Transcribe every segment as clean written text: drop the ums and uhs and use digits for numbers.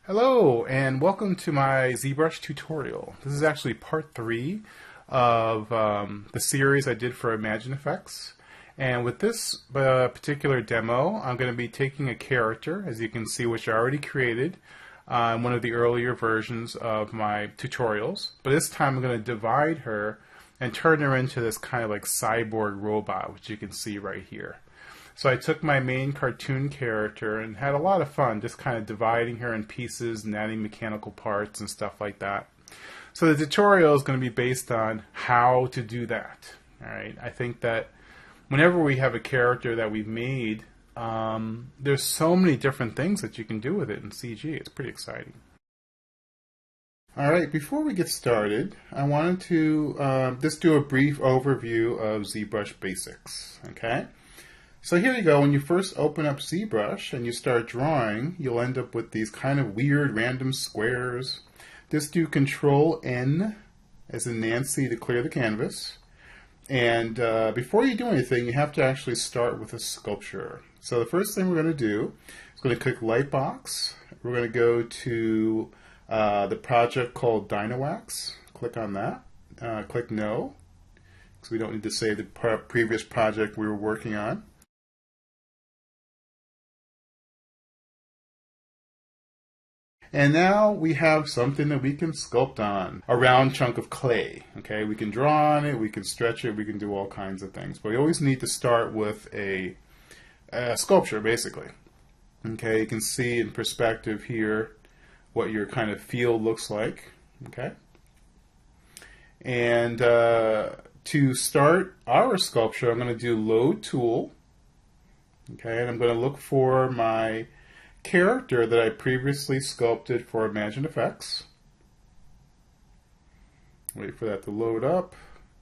Hello and welcome to my ZBrush tutorial. This is actually part 3 of the series I did for ImagineFX. And with this particular demo, I'm going to be taking a character, as you can see, which I already created in one of the earlier versions of my tutorials. But this time I'm going to divide her and turn her into this kind of like cyborg robot, which you can see right here. So I took my main cartoon character and had a lot of fun just kind of dividing her in pieces and adding mechanical parts and stuff like that. So the tutorial is going to be based on how to do that. All right. I think that whenever we have a character that we've made, there's so many different things that you can do with it in CG. It's pretty exciting. All right, before we get started, I wanted to just do a brief overview of ZBrush Basics. Okay. So here you go. When you first open up ZBrush and you start drawing, you'll end up with these kind of weird random squares. Just do Control N as in Nancy to clear the canvas. And before you do anything, you have to actually start with a sculpture. So the first thing we're going to do is going to click Lightbox. We're going to go to the project called DynaWax. Click on that. Click No, because we don't need to save the previous project we were working on. And now we have something that we can sculpt on, a round chunk of clay. Okay, we can draw on it, we can stretch it, we can do all kinds of things. But we always need to start with a sculpture, basically. Okay, you can see in perspective here what your kind of field looks like. Okay, and to start our sculpture, I'm going to do Load Tool. Okay, and I'm going to look for my character that I previously sculpted for ImagineFX. Wait for that to load up.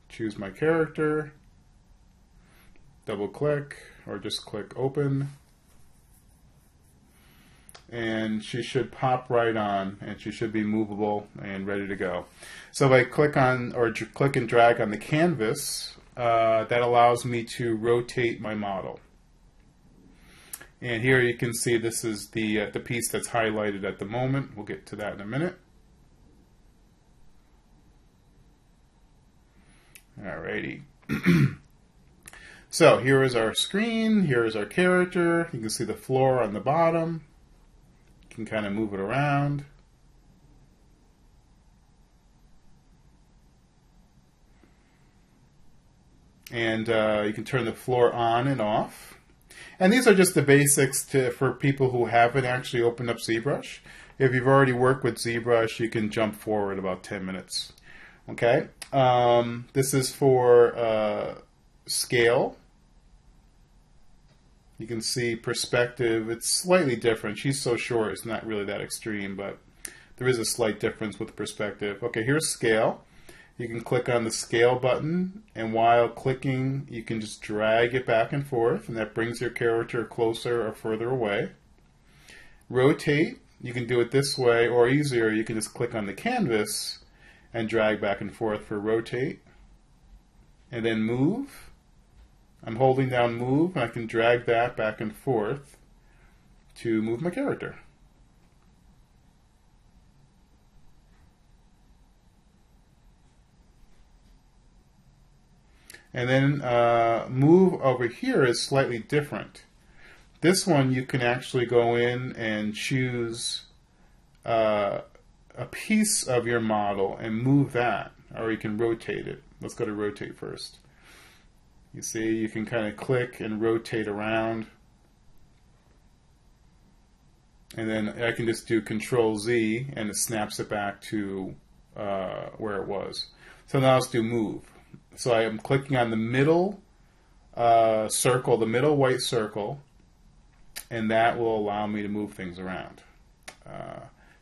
Choose my character. Double click or just click Open. And she should pop right on, and she should be movable and ready to go. So if I click on or click and drag on the canvas, that allows me to rotate my model. And here you can see this is the piece that's highlighted at the moment. We'll get to that in a minute. Alrighty. So here is our screen. Here is our character. You can see the floor on the bottom. You can kind of move it around. And you can turn the floor on and off. And these are just the basics for people who haven't actually opened up ZBrush. If you've already worked with ZBrush, you can jump forward about 10 minutes. Okay? This is for scale. You can see perspective. It's slightly different. She's so short, it's not really that extreme, but there is a slight difference with perspective. Okay, here's scale. You can click on the scale button, and while clicking, you can just drag it back and forth, and that brings your character closer or further away. Rotate, you can do it this way, or easier, you can just click on the canvas and drag back and forth for rotate. And then move. I'm holding down move, and I can drag that back and forth to move my character. And then move over here is slightly different. This one you can actually go in and choose a piece of your model and move that, or you can rotate it. Let's go to rotate first. You see, you can kind of click and rotate around. And then I can just do Control Z and it snaps it back to where it was. So now let's do move. So I am clicking on the middle circle, the middle white circle, and that will allow me to move things around.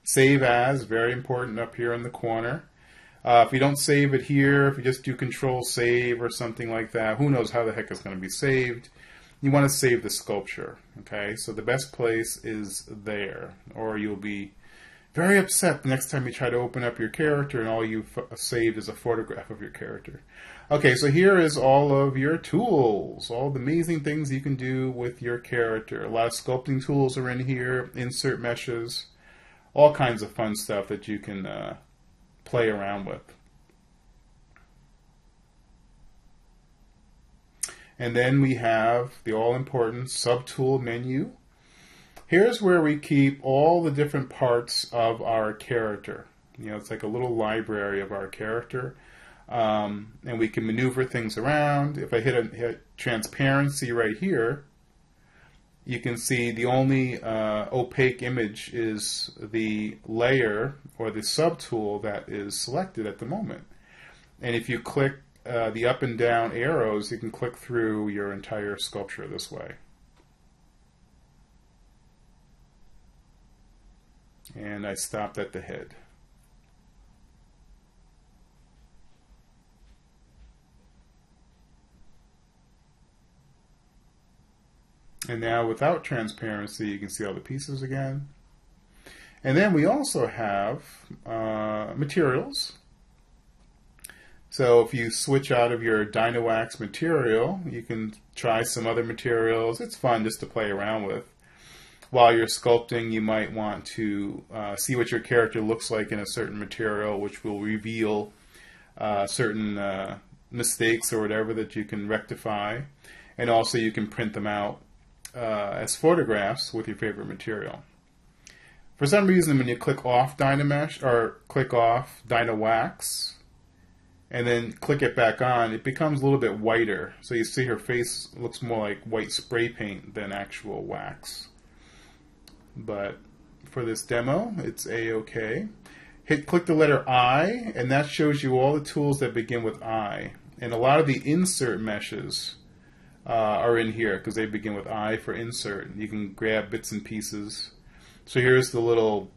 Save as, very important up here in the corner. If you don't save it here, if you just do Control Save or something like that, who knows how the heck it's going to be saved. You want to save the sculpture, okay? So the best place is there, or you'll be very upset the next time you try to open up your character and all you've saved is a photograph of your character. Okay, so here is all of your tools, all the amazing things you can do with your character. A lot of sculpting tools are in here, insert meshes, all kinds of fun stuff that you can play around with. And then we have the all-important subtool menu. Here's where we keep all the different parts of our character. You know, it's like a little library of our character. And we can maneuver things around. If I hit transparency right here, you can see the only opaque image is the layer or the subtool that is selected at the moment. And if you click the up and down arrows, you can click through your entire sculpture this way. And I stopped at the head. And now without transparency, you can see all the pieces again. And then we also have materials. So if you switch out of your Dynawax material, you can try some other materials. It's fun just to play around with. While you're sculpting, you might want to see what your character looks like in a certain material, which will reveal certain mistakes or whatever that you can rectify. And also you can print them out as photographs with your favorite material. For some reason, when you click off Dynamesh or click off Dynawax and then click it back on, it becomes a little bit whiter. So you see her face looks more like white spray paint than actual wax. But for this demo, it's A-OK. Click the letter I, and that shows you all the tools that begin with I. And a lot of the insert meshes are in here because they begin with I for insert. You can grab bits and pieces. So here's the little,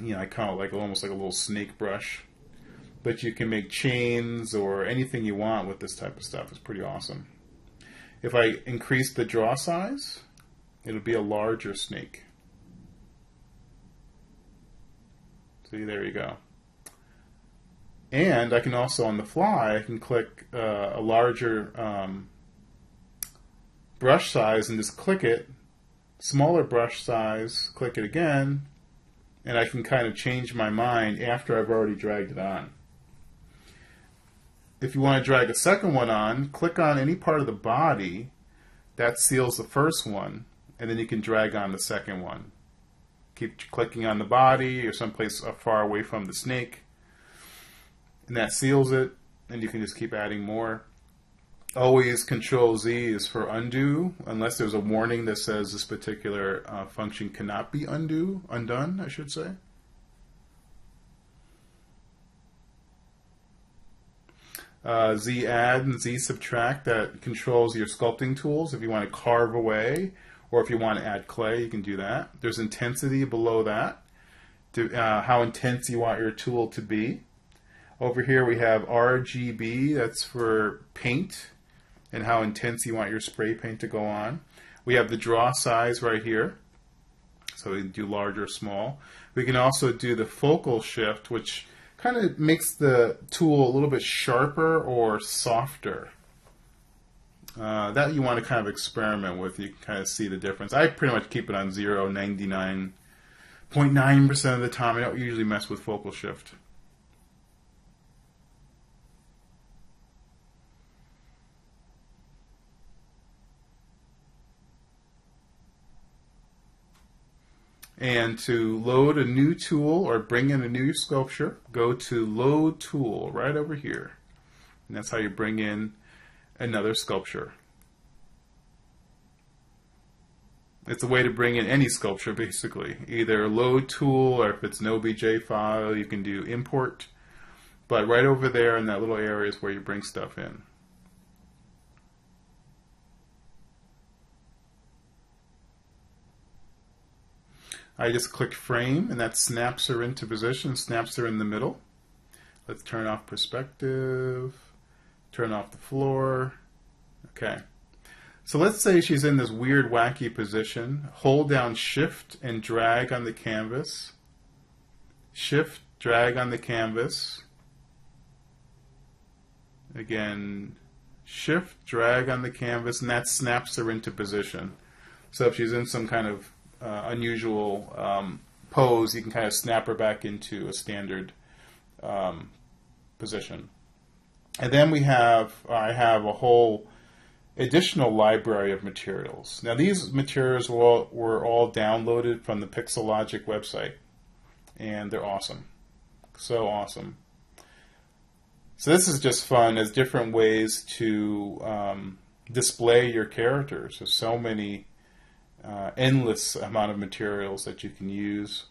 I call it like almost like a little snake brush. But you can make chains or anything you want with this type of stuff. It's pretty awesome. If I increase the draw size, it'll be a larger snake. See, there you go. And I can also, on the fly, I can click a larger brush size and just click it, smaller brush size, click it again, and I can kind of change my mind after I've already dragged it on. If you want to drag a second one on, click on any part of the body, that seals the first one, and then you can drag on the second one. Keep clicking on the body or someplace far away from the snake, and that seals it, and you can just keep adding more. Always Control-Z is for undo, unless there's a warning that says this particular function cannot be undone, I should say. Z-add and Z-subtract, that controls your sculpting tools. If you want to carve away, or if you want to add clay, you can do that. There's intensity below that, how intense you want your tool to be. Over here we have RGB, that's for paint, and how intense you want your spray paint to go on. We have the draw size right here, so we can do large or small. We can also do the focal shift, which kind of makes the tool a little bit sharper or softer. That you want to kind of experiment with. You can kind of see the difference. I pretty much keep it on 0, 99.9% of the time. I don't usually mess with focal shift. And to load a new tool or bring in a new sculpture, go to Load Tool right over here. And that's how you bring in another sculpture. It's a way to bring in any sculpture, basically. Either Load Tool, or if it's an OBJ file, you can do Import. But right over there in that little area is where you bring stuff in. I just click frame, and that snaps her into position, snaps her in the middle. Let's turn off perspective, turn off the floor. Okay. So let's say she's in this weird, wacky position. Hold down Shift and drag on the canvas. Shift, drag on the canvas. Again, Shift, drag on the canvas, and that snaps her into position. So if she's in some kind of unusual pose, you can kind of snap her back into a standard position. And then I have a whole additional library of materials. Now these materials were all downloaded from the Pixelogic website, and they're awesome. So awesome. So this is just fun. There's different ways to display your characters. There's so many endless amount of materials that you can use.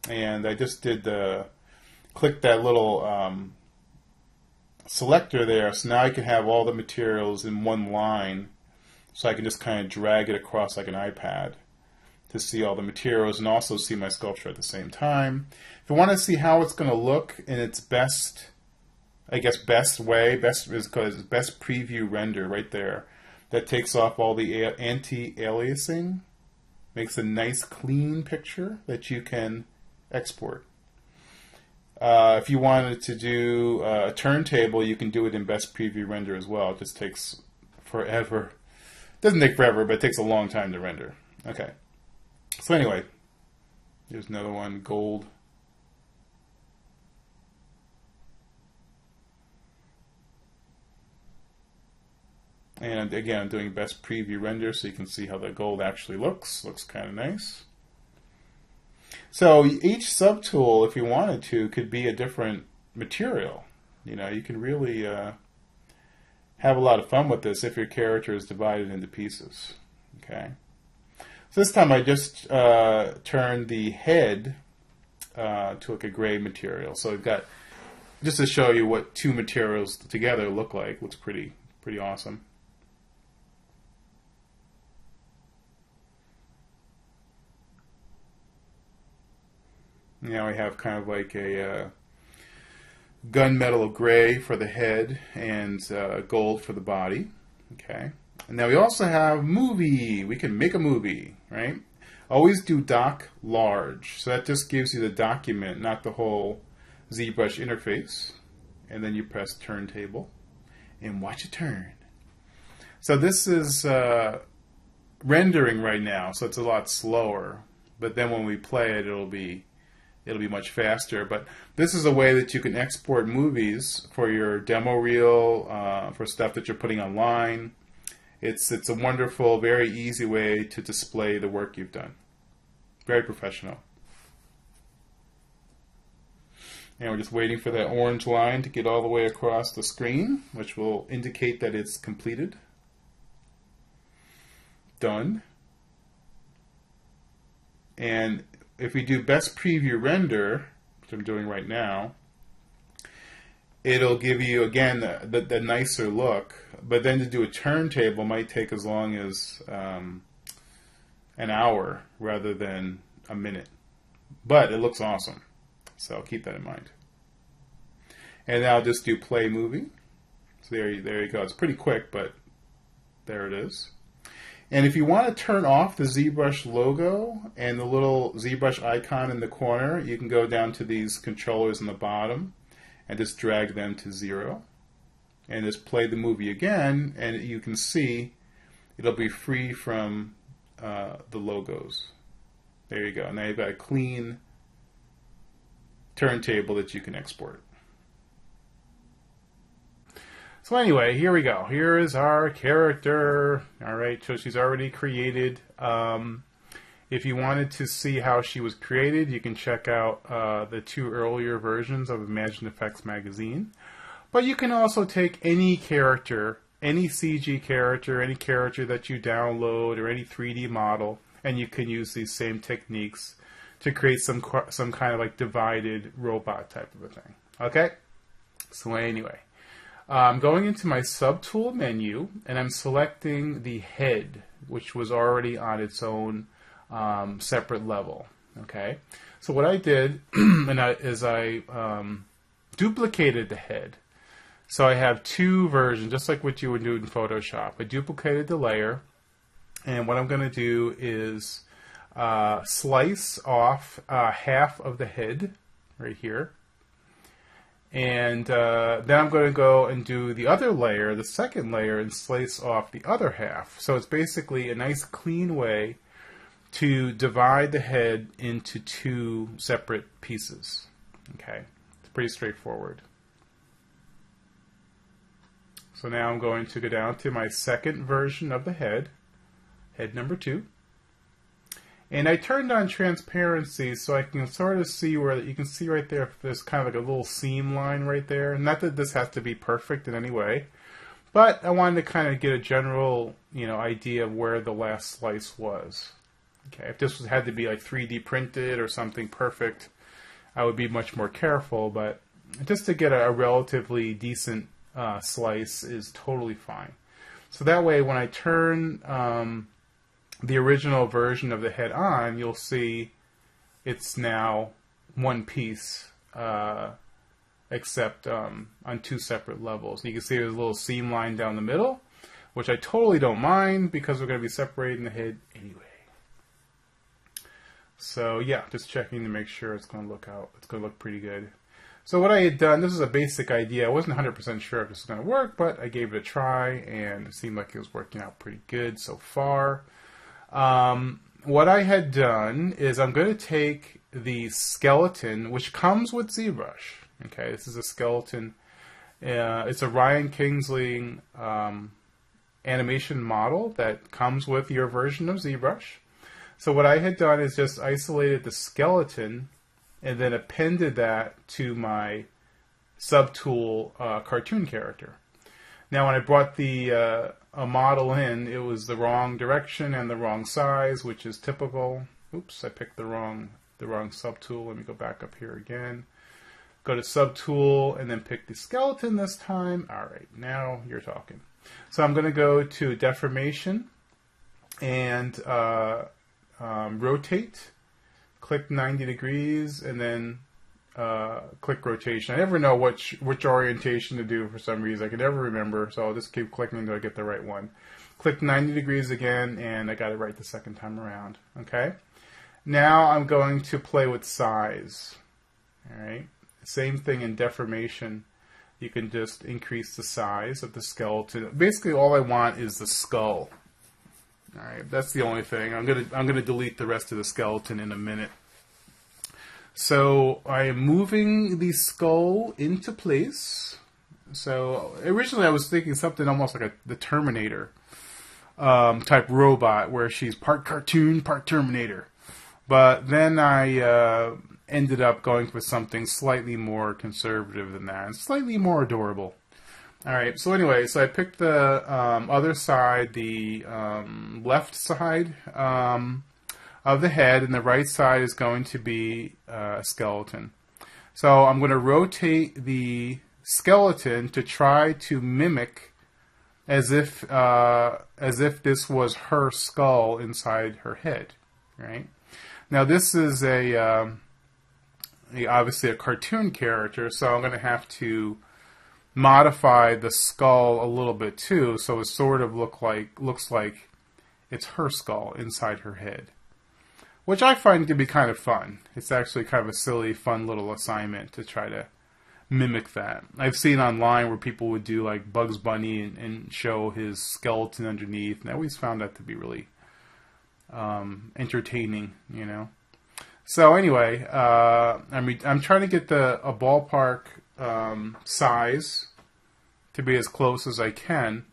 And I just click that little selector there, so now I can have all the materials in one line, so I can just kind of drag it across like an iPad to see all the materials and also see my sculpture at the same time. If you want to see how it's going to look in its best, best way, best is because best preview render right there. That takes off all the anti-aliasing, makes a nice clean picture that you can export. If you wanted to do a turntable, you can do it in best preview render as well. It just takes forever. It doesn't take forever, but it takes a long time to render. Okay. So anyway, here's another one, gold. And again, I'm doing best preview render so you can see how the gold actually looks. Looks kind of nice. So each subtool, if you wanted to, could be a different material. You know, you can really have a lot of fun with this if your character is divided into pieces. Okay. So this time I just turned the head to like a gray material. So I've got, just to show you what two materials together look like. Looks pretty awesome. Now we have kind of like a gunmetal gray for the head and gold for the body. Okay. And now we also have movie. We can make a movie, right? Always do doc large. So that just gives you the document, not the whole ZBrush interface. And then you press turntable and watch it turn. So this is rendering right now, so it's a lot slower. But then when we play it, it'll be much faster. But this is a way that you can export movies for your demo reel, for stuff that you're putting online. It's a wonderful, very easy way to display the work you've done. Very professional. And we're just waiting for that orange line to get all the way across the screen, which will indicate that it's completed. Done. And if we do best preview render, which I'm doing right now, it'll give you, again, the nicer look. But then to do a turntable might take as long as an hour rather than a minute. But it looks awesome. So keep that in mind. And now I'll just do play movie. So there you go. It's pretty quick, but there it is. And if you want to turn off the ZBrush logo and the little ZBrush icon in the corner, you can go down to these controllers in the bottom and just drag them to 0. And just play the movie again, and you can see it'll be free from the logos. There you go. Now you've got a clean turntable that you can export. So anyway, here we go. Here is our character. All right, so she's already created. If you wanted to see how she was created, you can check out the 2 earlier versions of ImagineFX magazine. But you can also take any character, any CG character, any character that you download, or any 3D model, and you can use these same techniques to create some kind of like divided robot type of a thing. Okay? So anyway, I'm going into my subtool menu, and I'm selecting the head, which was already on its own separate level. Okay? So what I did is I duplicated the head. So I have 2 versions, just like what you would do in Photoshop. I duplicated the layer, and what I'm going to do is slice off half of the head right here, And then I'm going to go and do the other layer, the second layer, and slice off the other half. So it's basically a nice clean way to divide the head into two separate pieces. Okay, it's pretty straightforward. So now I'm going to go down to my second version of the head number 2. And I turned on transparency so I can sort of see where, you can see right there, there's kind of like a little seam line right there. Not that this has to be perfect in any way, but I wanted to kind of get a general, idea of where the last slice was. Okay, if this had to be like 3D printed or something perfect, I would be much more careful, but just to get a relatively decent slice is totally fine. So that way when I turn the original version of the head on, you'll see it's now one piece, except on two separate levels. You can see there's a little seam line down the middle, which I totally don't mind because we're going to be separating the head anyway. So yeah, just checking to make sure it's going to look pretty good. So what I had done, this is a basic idea. I wasn't 100% sure if this was going to work, but I gave it a try, and it seemed like it was working out pretty good so far. What I had done is I'm going to take the skeleton, which comes with ZBrush. Okay, this is a skeleton. It's a Ryan Kingsley animation model that comes with your version of ZBrush. So what I had done is just isolated the skeleton and then appended that to my subtool cartoon character. Now when I brought the a model in, it was the wrong direction and the wrong size, which is typical. Oops, I picked the wrong subtool. Let me go back up here again. Go to subtool and then pick the skeleton this time. All right, now you're talking. So I'm going to go to deformation and rotate. Click 90 degrees and then click rotation. I never know which orientation to do for some reason. I can never remember, so I'll just keep clicking until I get the right one. Click 90 degrees again, and I got it right the second time around. Okay. Now I'm going to play with size. All right. Same thing in deformation. You can just increase the size of the skeleton. Basically, all I want is the skull. All right. That's the only thing. I'm gonna delete the rest of the skeleton in a minute. So I am moving the skull into place. So originally I was thinking something almost like the Terminator type robot where she's part cartoon, part Terminator. But then I ended up going for something slightly more conservative than that and slightly more adorable. Alright, so anyway, so I picked the other side, the left side of the head, and the right side is going to be a skeleton. So I'm going to rotate the skeleton to try to mimic as if this was her skull inside her head. Right? Now this is obviously a cartoon character, so I'm going to have to modify the skull a little bit too, so it sort of looks like it's her skull inside her head. Which I find to be kind of fun. It's actually kind of a silly, fun little assignment to try to mimic that. I've seen online where people would do like Bugs Bunny and show his skeleton underneath, and I always found that to be really entertaining, So anyway, I'm trying to get a ballpark size to be as close as I can,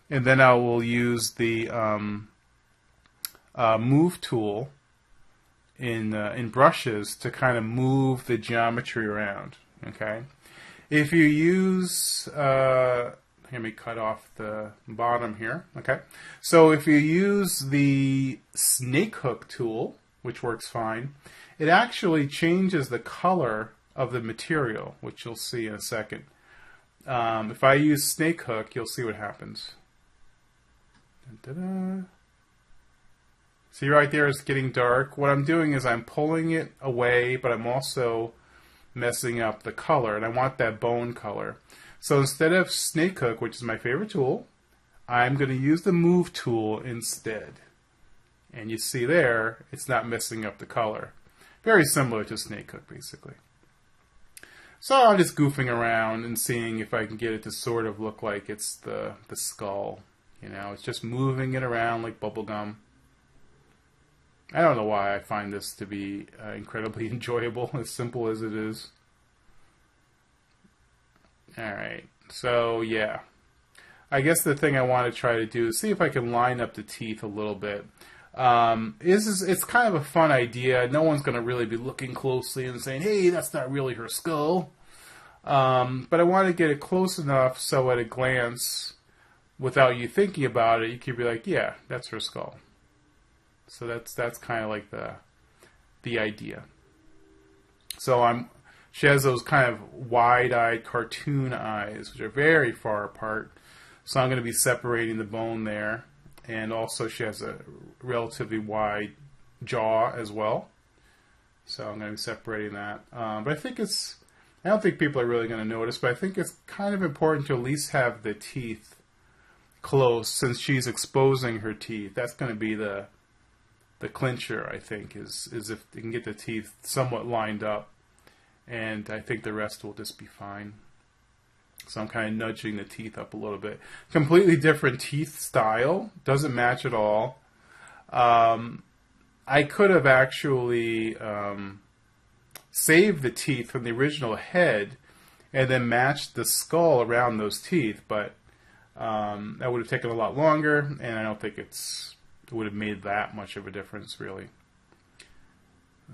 and then I will use the move tool in brushes to kind of move the geometry around. Okay, if you use let me cut off the bottom here. Okay, so if you use the snake hook tool, which works fine, it actually changes the color of the material, which you'll see in a second. If I use snake hook, you'll see what happens. Da-da-da. See right there, it's getting dark. What I'm doing is I'm pulling it away, but I'm also messing up the color, and I want that bone color. So instead of snake hook, which is my favorite tool, I'm going to use the move tool instead. And you see there, it's not messing up the color. Very similar to snake hook, basically. So I'm just goofing around and seeing if I can get it to sort of look like it's the skull. You know, it's just moving it around like bubblegum. I don't know why I find this to be incredibly enjoyable, as simple as it is. Alright, so yeah. I guess the thing I want to try to do is see if I can line up the teeth a little bit. It's kind of a fun idea. No one's going to really be looking closely and saying, hey, that's not really her skull. But I want to get it close enough so at a glance, without you thinking about it, you could be like, yeah, that's her skull. So that's kind of like the idea. So she has those kind of wide-eyed cartoon eyes, which are very far apart. So I'm going to be separating the bone there. And also she has a relatively wide jaw as well. So I'm going to be separating that. But I don't think people are really going to notice, but I think it's kind of important to at least have the teeth close since she's exposing her teeth. That's going to be the clincher, I think, is if you can get the teeth somewhat lined up. And I think the rest will just be fine. So I'm kind of nudging the teeth up a little bit. Completely different teeth style. Doesn't match at all. I could have actually saved the teeth from the original head and then matched the skull around those teeth. But that would have taken a lot longer. And I don't think it would have made that much of a difference, really.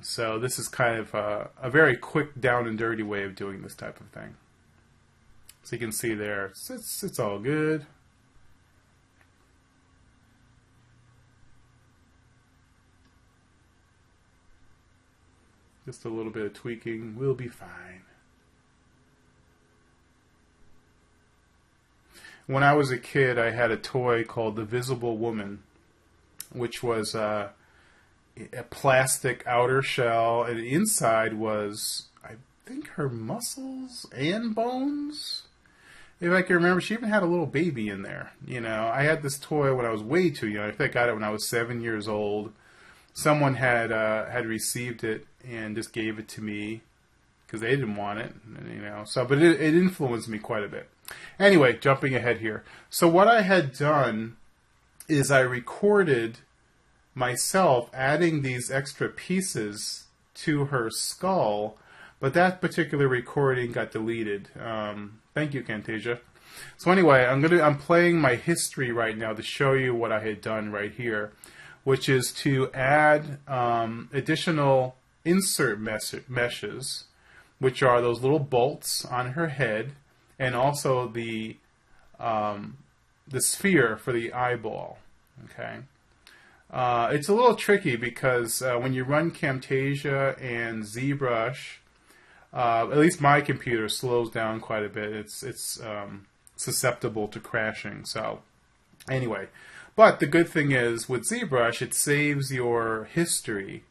So this is kind of a very quick, down and dirty way of doing this type of thing. So you can see there, it's all good. Just a little bit of tweaking, we'll be fine. When I was a kid, I had a toy called the Visible Woman, which was a plastic outer shell, and inside was, I think, her muscles and bones. If I can remember, she even had a little baby in there. You know, I had this toy when I was way too young. I think I got it when I was 7 years old. Someone had received it and just gave it to me because they didn't want it. You know, so but it influenced me quite a bit. Anyway, jumping ahead here. So what I had done is I recorded myself adding these extra pieces to her skull, but that particular recording got deleted. Thank you, Camtasia. So anyway, I'm playing my history right now to show you what I had done right here, which is to add additional insert meshes, which are those little bolts on her head, and also the sphere for the eyeball. Okay. It's a little tricky because when you run Camtasia and ZBrush, at least my computer slows down quite a bit. It's susceptible to crashing. So anyway, but the good thing is with ZBrush, it saves your history.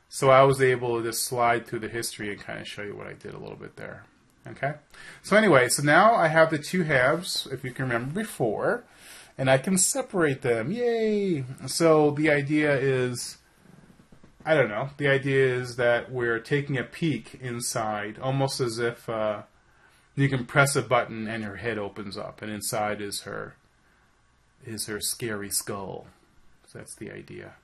So I was able to just slide through the history and kind of show you what I did a little bit there. Okay. So anyway, so now I have the two halves, if you can remember before, and I can separate them. Yay! So the idea is, I don't know, the idea is that we're taking a peek inside, almost as if you can press a button and her head opens up, and inside is her scary skull. So that's the idea.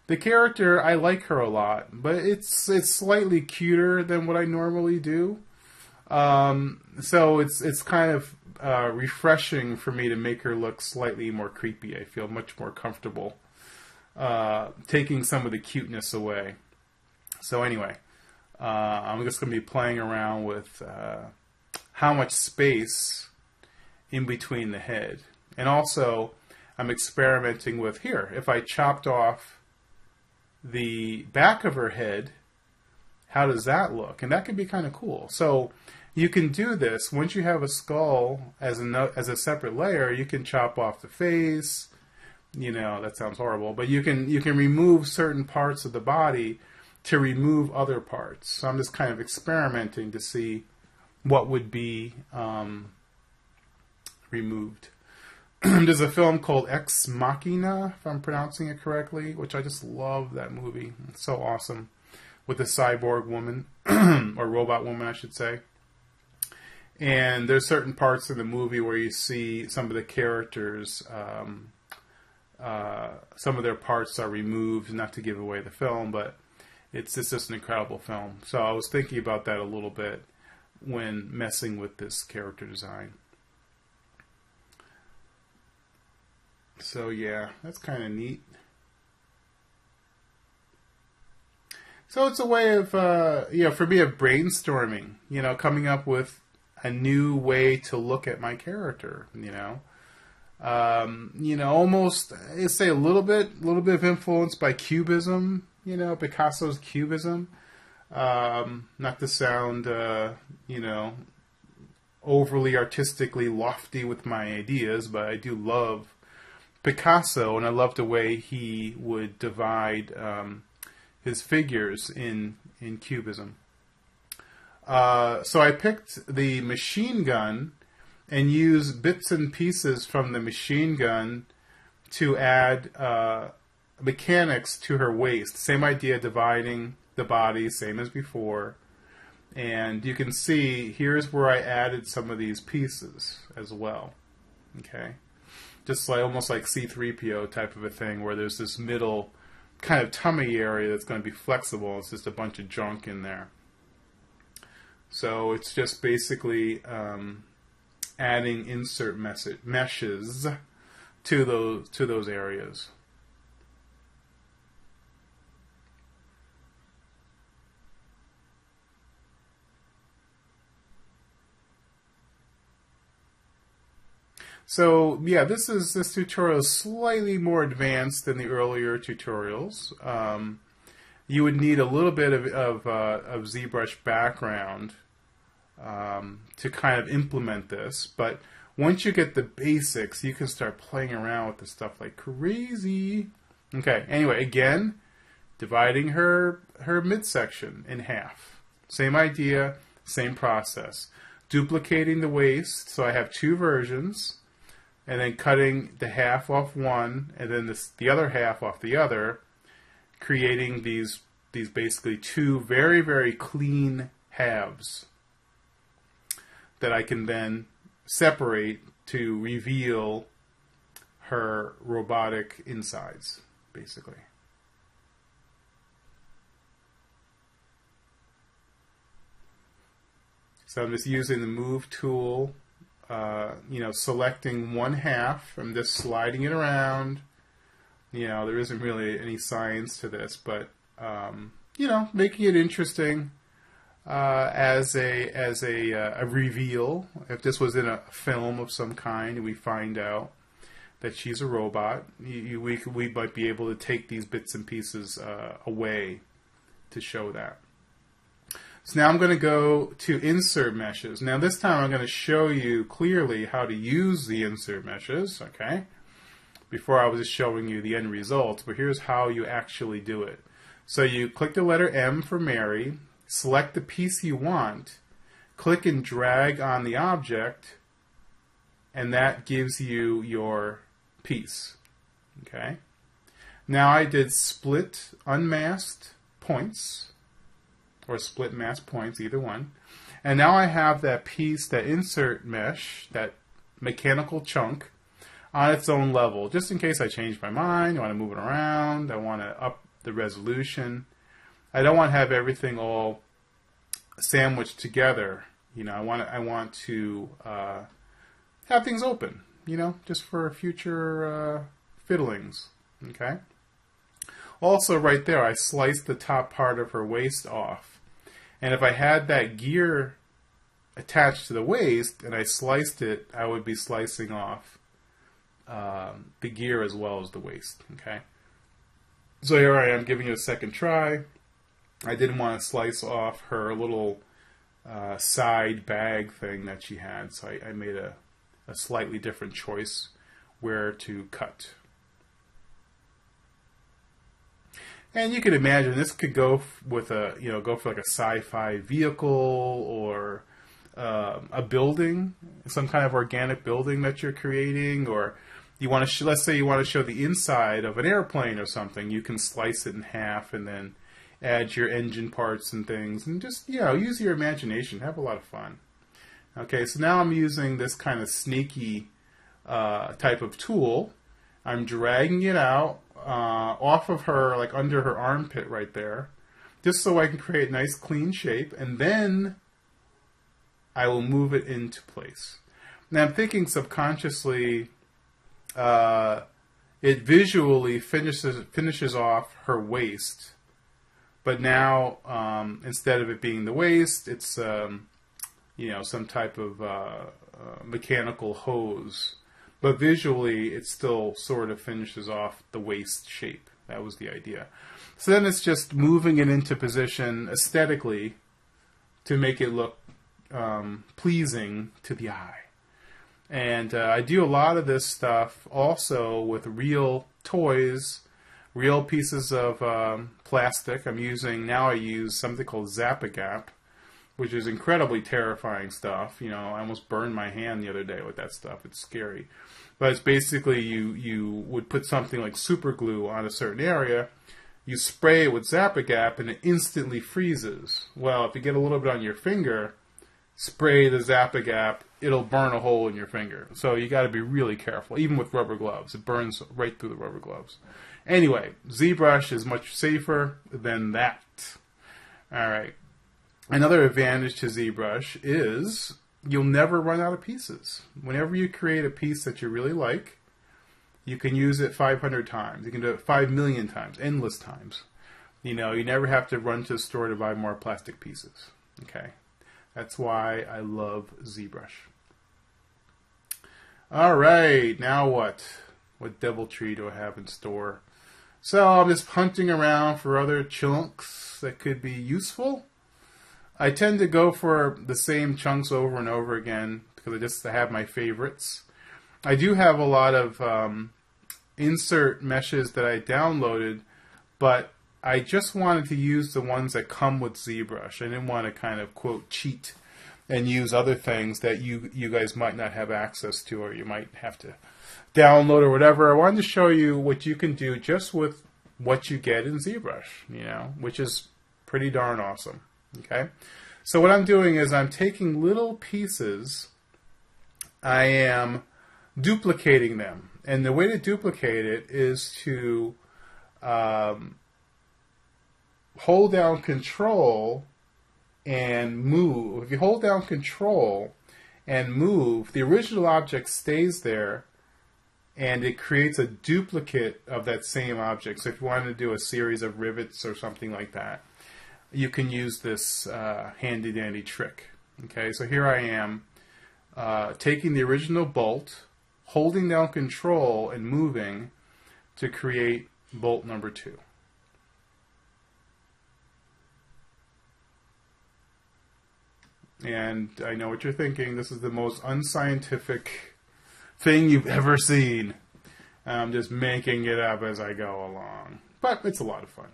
The character, I like her a lot, but it's slightly cuter than what I normally do. So it's kind of refreshing for me to make her look slightly more creepy. I feel much more comfortable taking some of the cuteness away. So anyway, I'm just going to be playing around with how much space in between the head. And also, I'm experimenting with, here, if I chopped off the back of her head, how does that look? And that can be kind of cool. So you can do this once you have a skull as a separate layer. You can chop off the face. You know, that sounds horrible, but you can remove certain parts of the body to remove other parts. So I'm just kind of experimenting to see what would be removed. There's a film called Ex Machina, if I'm pronouncing it correctly, which I just love that movie. It's so awesome. with a cyborg woman, or robot woman, I should say. And there's certain parts in the movie where you see some of the characters, some of their parts are removed, not to give away the film, but it's just an incredible film. So I was thinking about that a little bit when messing with this character design. So yeah, that's kind of neat. So it's a way of, for me, of brainstorming, coming up with a new way to look at my character, almost, I'd say a little bit of influence by Cubism, Picasso's Cubism. Not to sound, overly artistically lofty with my ideas, but I do love Picasso, and I love the way he would divide his figures in Cubism. So I picked the machine gun and used bits and pieces from the machine gun to add mechanics to her waist. Same idea, dividing the body, same as before. And you can see, here's where I added some of these pieces as well. Okay? Just like almost like C-3PO type of a thing, where there's this middle kind of tummy area that's going to be flexible. It's just a bunch of junk in there. So it's just basically adding insert meshes to those areas. So yeah, this tutorial is slightly more advanced than the earlier tutorials. You would need a little bit of ZBrush background to kind of implement this, but once you get the basics, you can start playing around with this stuff like crazy. Okay, anyway, again, dividing her midsection in half. Same idea, same process. Duplicating the waist, so I have two versions, and then cutting the half off one, and then the other half off the other, creating these basically two very, very clean halves that I can then separate to reveal her robotic insides, basically. So I'm just using the Move tool, selecting one half. I'm just sliding it around. There isn't really any science to this, but making it interesting as a reveal. If this was in a film of some kind, and we find out that she's a robot, we might be able to take these bits and pieces away to show that. So now I'm going to go to insert meshes. Now this time I'm going to show you clearly how to use the insert meshes. Okay. Before I was just showing you the end results, but here's how you actually do it. So you click the letter M for Mary, select the piece you want, click and drag on the object, and that gives you your piece. Okay. Now I did split unmasked points, or split masked points, either one. And now I have that piece, that insert mesh, that mechanical chunk, on its own level, just in case I change my mind, I want to move it around, I want to up the resolution. I don't want to have everything all sandwiched together. I want to have things open, just for future fiddlings. Okay. Also, right there, I sliced the top part of her waist off, and if I had that gear attached to the waist and I sliced it, I would be slicing off the gear as well as the waist. Okay, so here I am giving it a second try. I didn't want to slice off her little side bag thing that she had, so I made a slightly different choice where to cut. And you can imagine this could go with go for like a sci-fi vehicle, or a building, some kind of organic building that you're creating, or you want to let's say you want to show the inside of an airplane or something. You can slice it in half and then add your engine parts and things, and just, you know, use your imagination. Have a lot of fun. Okay, so now I'm using this kind of sneaky type of tool. I'm dragging it out off of her, like under her armpit right there, just so I can create a nice clean shape, and then I will move it into place. Now I'm thinking subconsciously, it visually finishes off her waist, but now instead of it being the waist, it's you know, some type of mechanical hose. But visually, it still sort of finishes off the waist shape. That was the idea. So then it's just moving it into position aesthetically to make it look pleasing to the eye. And I do a lot of this stuff also with real toys, real pieces of plastic. I use something called Zap-A-Gap, which is incredibly terrifying stuff. You know, I almost burned my hand the other day with that stuff. It's scary. But it's basically you would put something like super glue on a certain area, you spray it with Zap-A-Gap, and it instantly freezes. Well, if you get a little bit on your finger, spray the Zap-A-Gap, it'll burn a hole in your finger. So you got to be really careful. Even with rubber gloves, it burns right through the rubber gloves. Anyway, ZBrush is much safer than that. All right. Another advantage to ZBrush is you'll never run out of pieces. Whenever you create a piece that you really like, you can use it 500 times. You can do it 5 million times, endless times. You know, you never have to run to the store to buy more plastic pieces. Okay, that's why I love ZBrush. All right, now what? What deviltry do I have in store? So I'm just hunting around for other chunks that could be useful. I tend to go for the same chunks over and over again because I have my favorites. I do have a lot of insert meshes that I downloaded, but I just wanted to use the ones that come with ZBrush. I didn't want to kind of, quote, cheat and use other things that you guys might not have access to, or you might have to download or whatever. I wanted to show you what you can do just with what you get in ZBrush, you know, which is pretty darn awesome. Okay, so what I'm doing is I'm taking little pieces, I am duplicating them, and the way to duplicate it is to hold down Control and move. If you hold down Control and move, the original object stays there, and it creates a duplicate of that same object. So if you wanted to do a series of rivets or something like that, you can use this handy-dandy trick. Okay, so here I am taking the original bolt, holding down Control and moving to create bolt number 2. And I know what you're thinking. This is the most unscientific thing you've ever seen. I'm just making it up as I go along. But it's a lot of fun.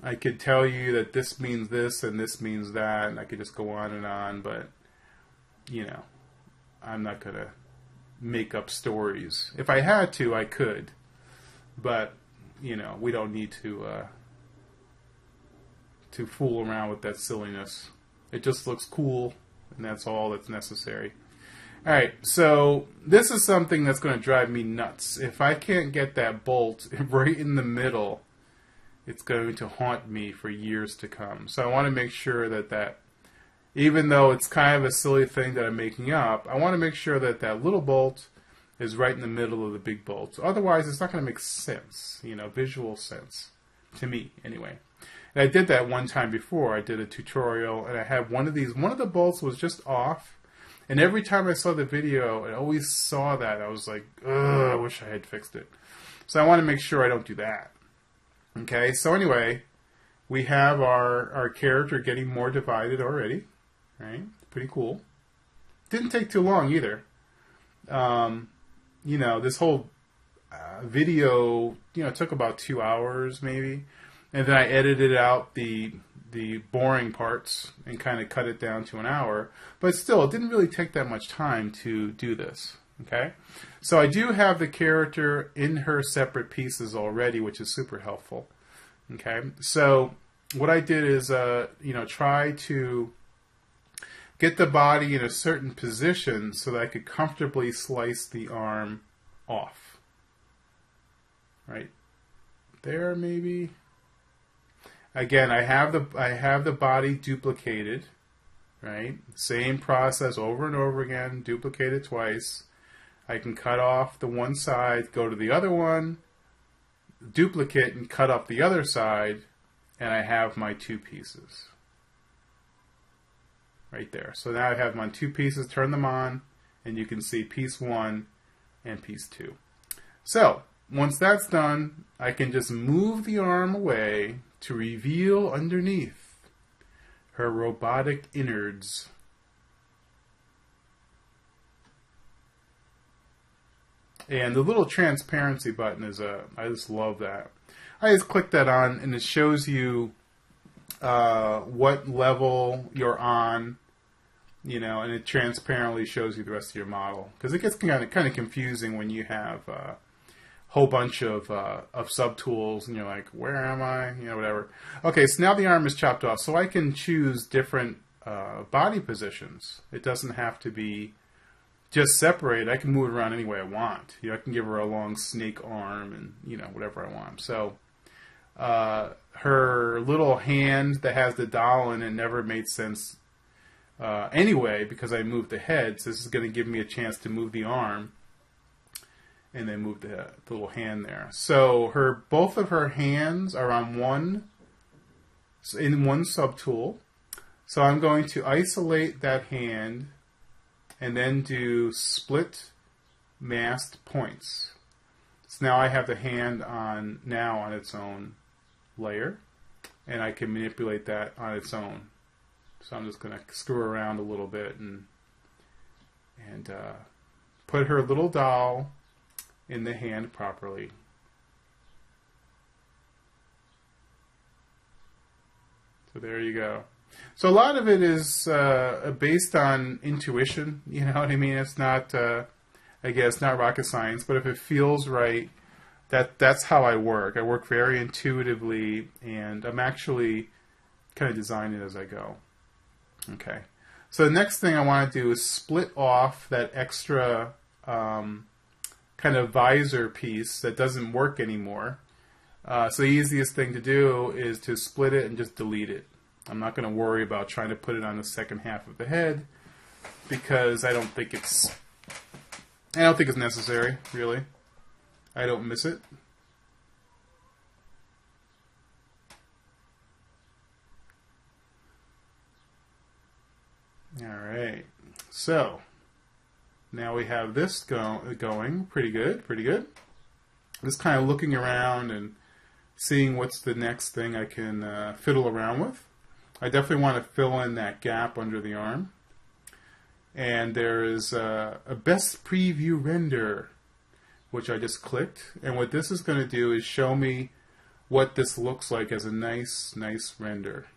I could tell you that this means this and this means that, and I could just go on, but, you know, I'm not going to make up stories. If I had to, I could, but, you know, we don't need to fool around with that silliness. It just looks cool, and that's all that's necessary. Alright, so this is something that's going to drive me nuts. If I can't get that bolt right in the middle, it's going to haunt me for years to come. So I want to make sure that even though it's kind of a silly thing that I'm making up, I want to make sure that that little bolt is right in the middle of the big bolt. Otherwise, it's not going to make sense, you know, visual sense, to me anyway. And I did that one time before. I did a tutorial, and I had one of the bolts was just off, and every time I saw the video, I always saw that. I was like, ugh, I wish I had fixed it. So I want to make sure I don't do that. Okay, so anyway, we have our character getting more divided already, right? Pretty cool. Didn't take too long either. You know, this whole video, you know, took about 2 hours maybe, and then I edited out the boring parts and kind of cut it down to an hour. But still, it didn't really take that much time to do this. Okay, so I do have the character in her separate pieces already, which is super helpful. Okay, so what I did is, try to get the body in a certain position so that I could comfortably slice the arm off. Right there, maybe. Again, I have the body duplicated. Right, same process over and over again, duplicate it twice. I can cut off the one side, go to the other one, duplicate and cut off the other side, and I have my two pieces. Right there. So now I have my two pieces, turn them on, and you can see piece 1 and piece 2. So, once that's done, I can just move the arm away to reveal underneath her robotic innards. And the little transparency button is I just love that. I just click that on and it shows you what level you're on, and it transparently shows you the rest of your model. Because it gets kind of confusing when you have a whole bunch of subtools and you're like, where am I? Whatever. Okay, so now the arm is chopped off. So I can choose different body positions. It doesn't have to be just separate. I can move it around any way I want. I can give her a long snake arm and whatever I want. So her little hand that has the doll in it never made sense anyway because I moved the head. So this is going to give me a chance to move the arm and then move the little hand there. So both of her hands are on one subtool. So I'm going to isolate that hand and then do split masked points. So now I have the hand on its own layer, and I can manipulate that on its own. So I'm just going to screw around a little bit and put her little doll in the hand properly. So there you go. So a lot of it is based on intuition, you know what I mean? It's not, not rocket science, but if it feels right, that's how I work. I work very intuitively, and I'm actually kind of designing it as I go. Okay. So the next thing I want to do is split off that extra kind of visor piece that doesn't work anymore. So the easiest thing to do is to split it and just delete it. I'm not going to worry about trying to put it on the second half of the head because I don't think it's necessary, really. I don't miss it. Alright, so now we have this going pretty good. Just kind of looking around and seeing what's the next thing I can fiddle around with. I definitely want to fill in that gap under the arm. And there is a best preview render, which I just clicked. And what this is going to do is show me what this looks like as a nice render.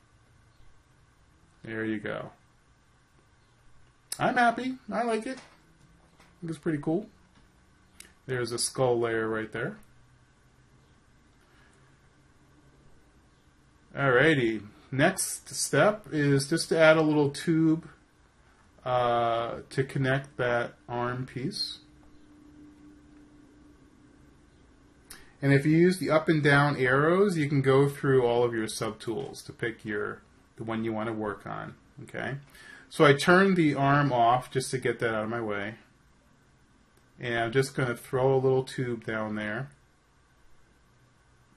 There you go. I'm happy. I like it. I think it's pretty cool. There's a skull layer right there. Alrighty. Next step is just to add a little tube to connect that arm piece. And if you use the up and down arrows, you can go through all of your subtools to pick the one you want to work on. Okay. So I turned the arm off just to get that out of my way. And I'm just going to throw a little tube down there.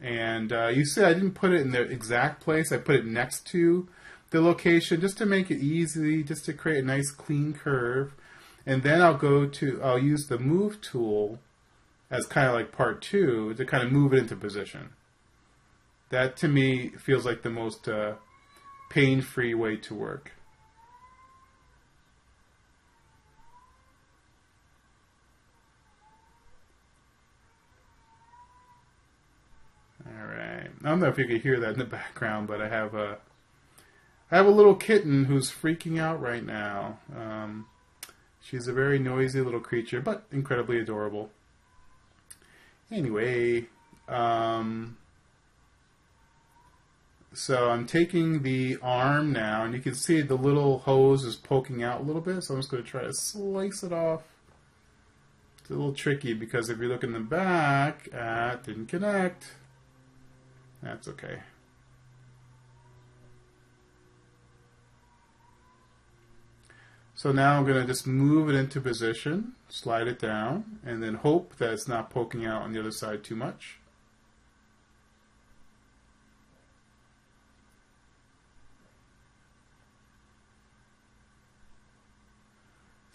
And you see I didn't put it in the exact place. I put it next to the location just to make it easy, just to create a nice clean curve. And then I'll use the move tool as kind of like part 2 to kind of move it into position. That to me feels like the most pain-free way to work. Alright, I don't know if you can hear that in the background, but I have a little kitten who's freaking out right now. She's a very noisy little creature, but incredibly adorable. Anyway, so I'm taking the arm now, and you can see the little hose is poking out a little bit, so I'm just going to try to slice it off. It's a little tricky because if you look in the back, it didn't connect. That's okay. So now I'm going to just move it into position, slide it down, and then hope that it's not poking out on the other side too much.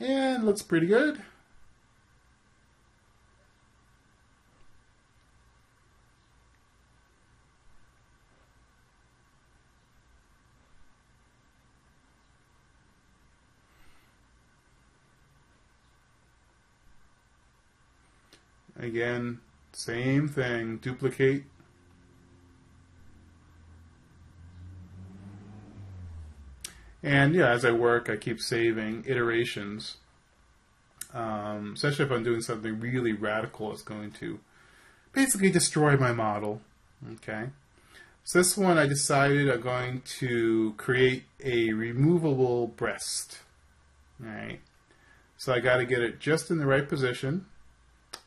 And looks pretty good. Again, same thing, duplicate. And yeah, as I work, I keep saving iterations. Especially if I'm doing something really radical, it's going to basically destroy my model. Okay. So this one I decided I'm going to create a removable breast. Alright. So I got to get it just in the right position.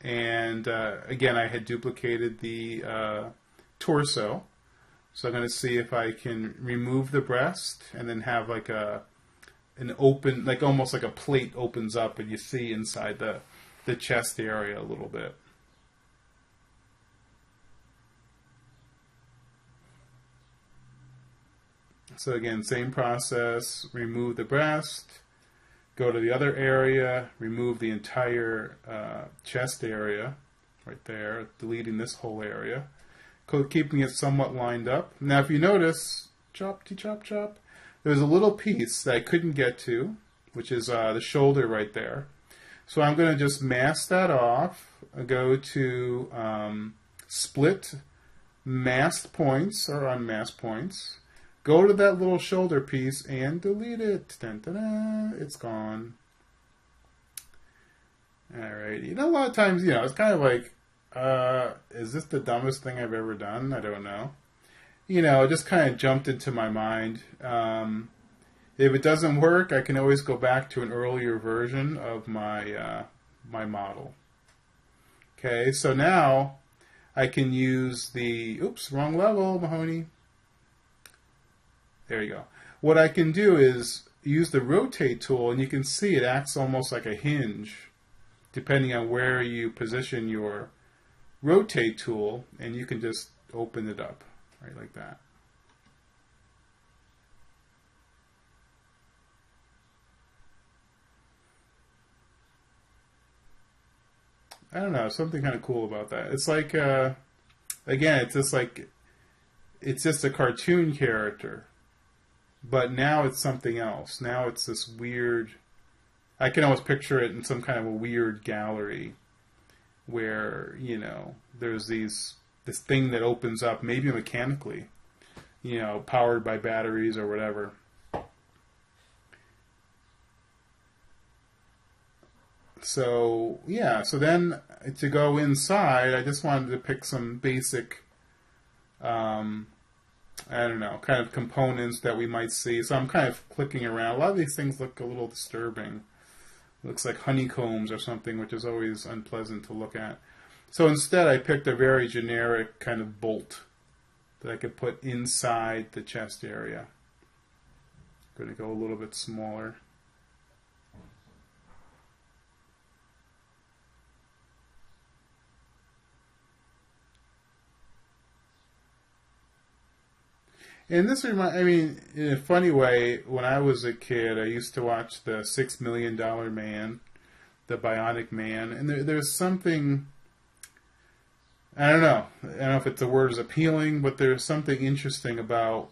And again, I had duplicated the torso. So I'm going to see if I can remove the breast and then have like an open, like almost like a plate opens up and you see inside the chest area a little bit. So again, same process, remove the breast, go to the other area, remove the entire chest area right there, deleting this whole area, keeping it somewhat lined up. Now if you notice, chop, chop, chop, there's a little piece that I couldn't get to, which is the shoulder right there. So I'm going to just mask that off, go to split masked points or unmasked points, go to that little shoulder piece and delete it. Dun, dun, dun, it's gone. Alright, you know, a lot of times, you know, it's kind of like, is this the dumbest thing I've ever done? I don't know. You know, it just kind of jumped into my mind. If it doesn't work, I can always go back to an earlier version of my my model. Okay, so now I can use the, oops, wrong level, Mahoney. There you go. What I can do is use the rotate tool, and you can see it acts almost like a hinge, depending on where you position your rotate tool, and you can just open it up, right, like that. I don't know, something kind of cool about that. It's like, again, it's just a cartoon character. But now it's something else. Now it's this weird, I can almost picture it in some kind of a weird gallery where, you know, there's this thing that opens up, maybe mechanically, you know, powered by batteries or whatever. So, yeah, so then to go inside, I just wanted to pick some basic, I don't know, kind of components that we might see. So I'm kind of clicking around. A lot of these things look a little disturbing. It looks like honeycombs or something, which is always unpleasant to look at. So instead I picked a very generic kind of bolt that I could put inside the chest area. I'm going to go a little bit smaller. And this I mean, in a funny way, when I was a kid, I used to watch the $6 Million Man, the Bionic Man, and there's something, I don't know if the word is appealing, but there's something interesting about,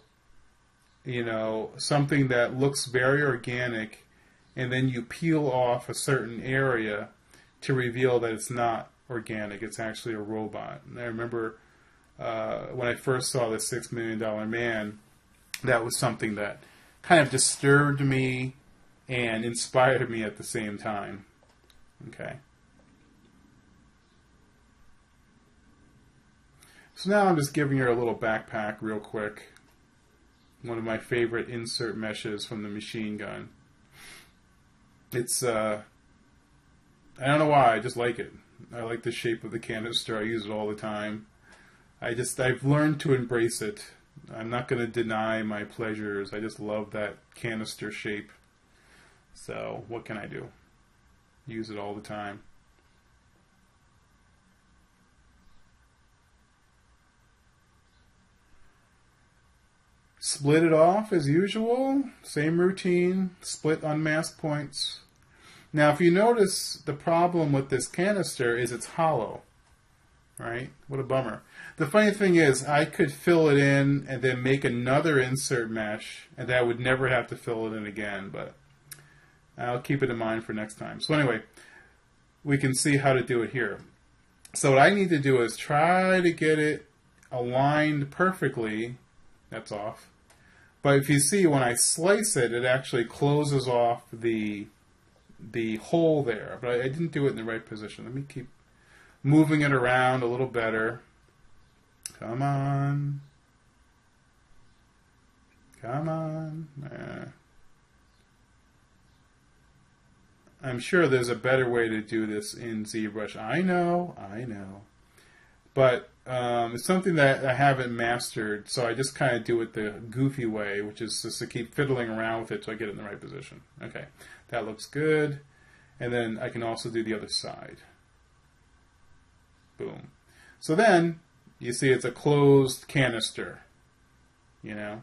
you know, something that looks very organic, and then you peel off a certain area to reveal that it's not organic, it's actually a robot. And I remember when I first saw the $6 Million Man, that was something that kind of disturbed me and inspired me at the same time. Okay. So now I'm just giving her a little backpack real quick. One of my favorite insert meshes from the machine gun. It's, I don't know why, I just like it. I like the shape of the canister. I use it all the time. I've learned to embrace it. I'm not going to deny my pleasures. I just love that canister shape. So, what can I do? Use it all the time. Split it off as usual. Same routine. Split unmasked points. Now, if you notice, the problem with this canister is it's hollow. Right? What a bummer. The funny thing is, I could fill it in and then make another insert mesh, and I would never have to fill it in again, but I'll keep it in mind for next time. So anyway, we can see how to do it here. So what I need to do is try to get it aligned perfectly. That's off. But if you see, when I slice it, it actually closes off the hole there. But I didn't do it in the right position. Let me keep moving it around a little better. Come on. Come on. I'm sure there's a better way to do this in ZBrush. I know. But it's something that I haven't mastered, so I just kind of do it the goofy way, which is just to keep fiddling around with it till I get it in the right position. Okay, that looks good. And then I can also do the other side. Boom. So then, you see it's a closed canister. You know?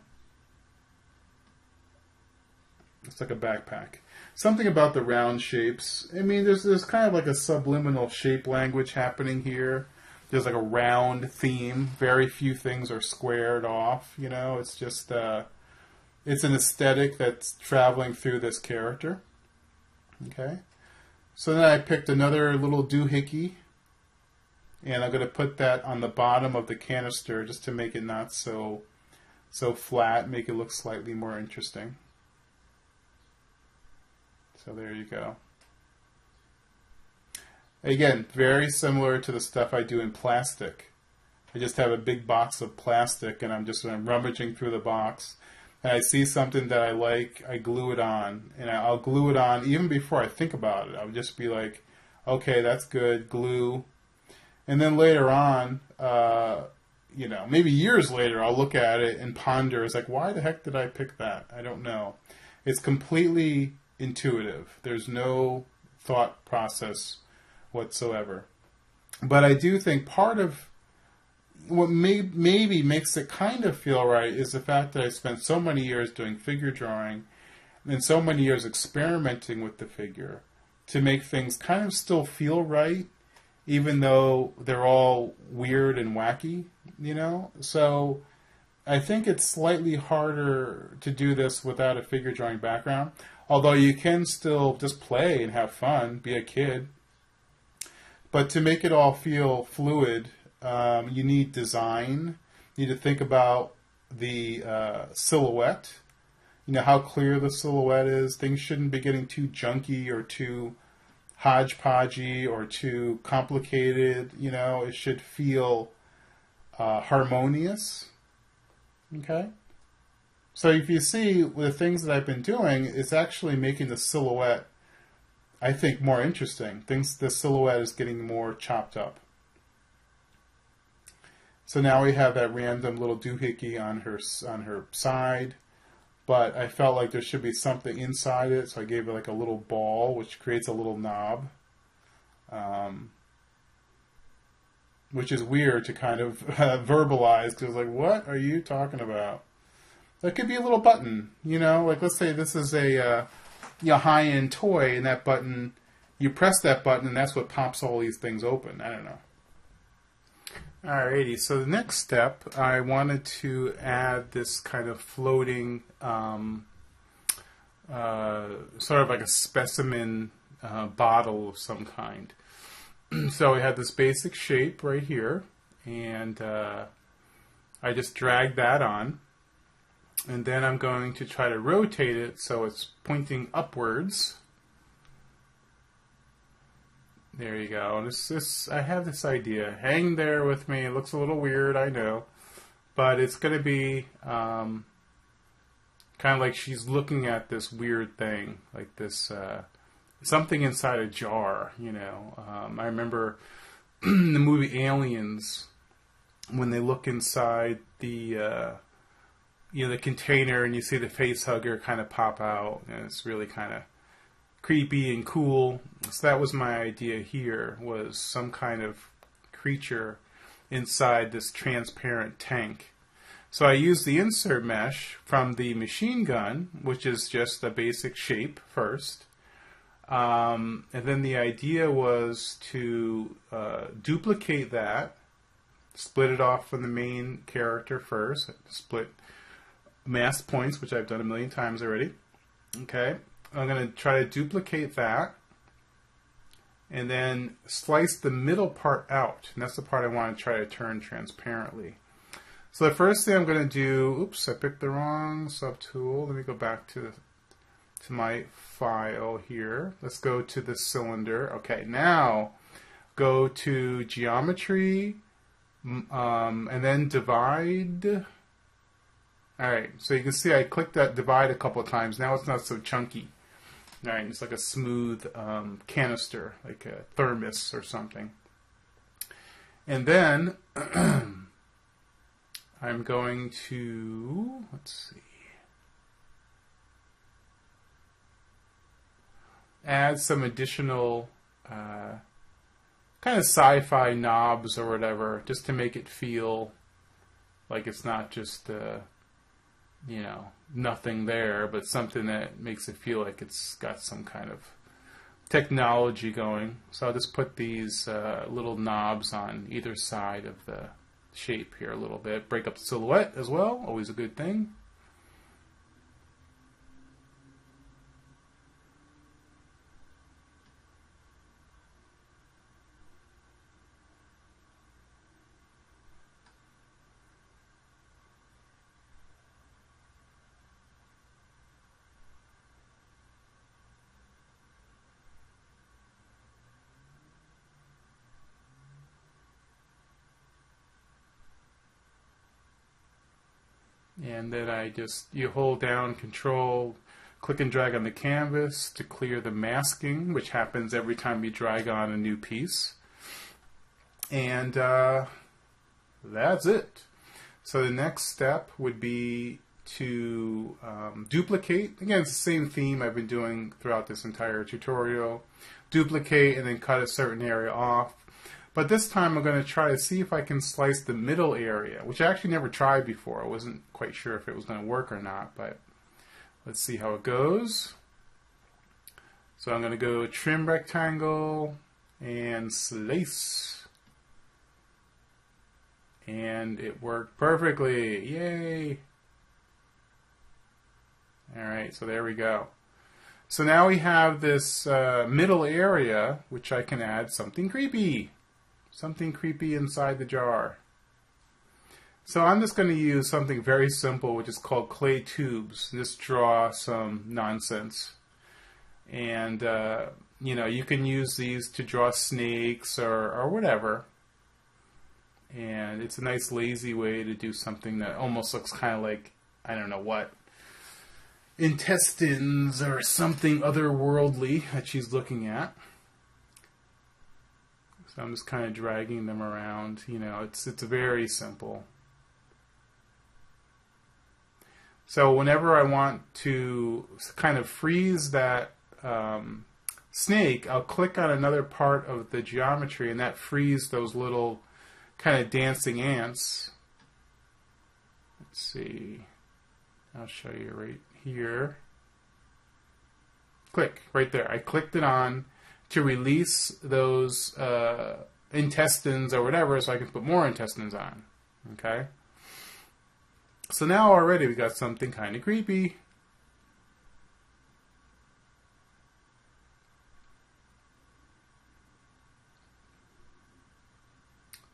It's like a backpack. Something about the round shapes. I mean, there's kind of like a subliminal shape language happening here. There's like a round theme. Very few things are squared off. You know, it's just it's an aesthetic that's traveling through this character. Okay. So then I picked another little doohickey, and I'm going to put that on the bottom of the canister just to make it not so flat, make it look slightly more interesting. So there you go. Again, very similar to the stuff I do in plastic. I just have a big box of plastic, and I'm just rummaging through the box, and I see something that I like, I glue it on, and I'll glue it on even before I think about it. I'll just be like, okay, that's good, glue. And then later on, you know, maybe years later, I'll look at it and ponder, it's like, why the heck did I pick that? I don't know. It's completely intuitive. There's no thought process whatsoever. But I do think part of what maybe makes it kind of feel right is the fact that I spent so many years doing figure drawing and so many years experimenting with the figure to make things kind of still feel right, even though they're all weird and wacky, you know? So I think it's slightly harder to do this without a figure drawing background, although you can still just play and have fun, be a kid. But to make it all feel fluid, you need design. You need to think about the silhouette. You know, how clear the silhouette is. Things shouldn't be getting too junky or too hodgepodgey or too complicated. You know, it should feel harmonious. Okay? So if you see the things that I've been doing, it's actually making the silhouette, I think, more interesting. The silhouette is getting more chopped up. So now we have that random little doohickey on her side, but I felt like there should be something inside it, so I gave it like a little ball, which creates a little knob, which is weird to kind of verbalize, because like, what are you talking about? That could be a little button, you know, like let's say this is a high-end toy, and that button, you press that button, and that's what pops all these things open. I don't know. Alrighty, so the next step, I wanted to add this kind of floating, sort of like a specimen bottle of some kind. So we had this basic shape right here, and I just dragged that on. And then I'm going to try to rotate it so it's pointing upwards. There you go. I have this idea. Hang there with me. It looks a little weird, I know. But it's going to be kind of like she's looking at this weird thing, like this something inside a jar, you know. I remember in the movie Aliens, when they look inside the the container and you see the face hugger kind of pop out, and it's really kind of creepy and cool. So that was my idea here, was some kind of creature inside this transparent tank. So I used the insert mesh from the machine gun, which is just a basic shape first. And then the idea was to duplicate that, split it off from the main character first, split mask points, which I've done a million times already. Okay, I'm going to try to duplicate that, and then slice the middle part out. And that's the part I want to try to turn transparently. So the first thing I'm going to do, oops, I picked the wrong subtool. Let me go back to my file here. Let's go to the cylinder. Okay, now go to geometry, and then divide. All right, so you can see I clicked that divide a couple of times. Now it's not so chunky. All right, it's like a smooth canister, like a thermos or something. And then I'm going to, let's see, add some additional kind of sci-fi knobs or whatever, just to make it feel like it's not just nothing there, but something that makes it feel like it's got some kind of technology going. So I'll just put these little knobs on either side of the shape here a little bit. Break up the silhouette as well, always a good thing. And then you hold down Control, click and drag on the canvas to clear the masking, which happens every time you drag on a new piece. And that's it. So the next step would be to duplicate. Again, it's the same theme I've been doing throughout this entire tutorial. Duplicate and then cut a certain area off. But this time I'm going to try to see if I can slice the middle area, which I actually never tried before. I wasn't quite sure if it was going to work or not, but let's see how it goes. So I'm going to go trim rectangle and slice. And it worked perfectly. Yay! Alright, so there we go. So now we have this middle area, which I can add something creepy. Something creepy inside the jar. So I'm just going to use something very simple, which is called clay tubes. Just draw some nonsense. And, you can use these to draw snakes or whatever. And it's a nice lazy way to do something that almost looks kind of like, I don't know what, intestines or something otherworldly that she's looking at. So I'm just kind of dragging them around. It's very simple. So whenever I want to kind of freeze that snake, I'll click on another part of the geometry, and that frees those little kind of dancing ants. Let's see. I'll show you right here. Click right there. I clicked it on to release those intestines or whatever, so I can put more intestines on. Okay? So now already we got something kind of creepy.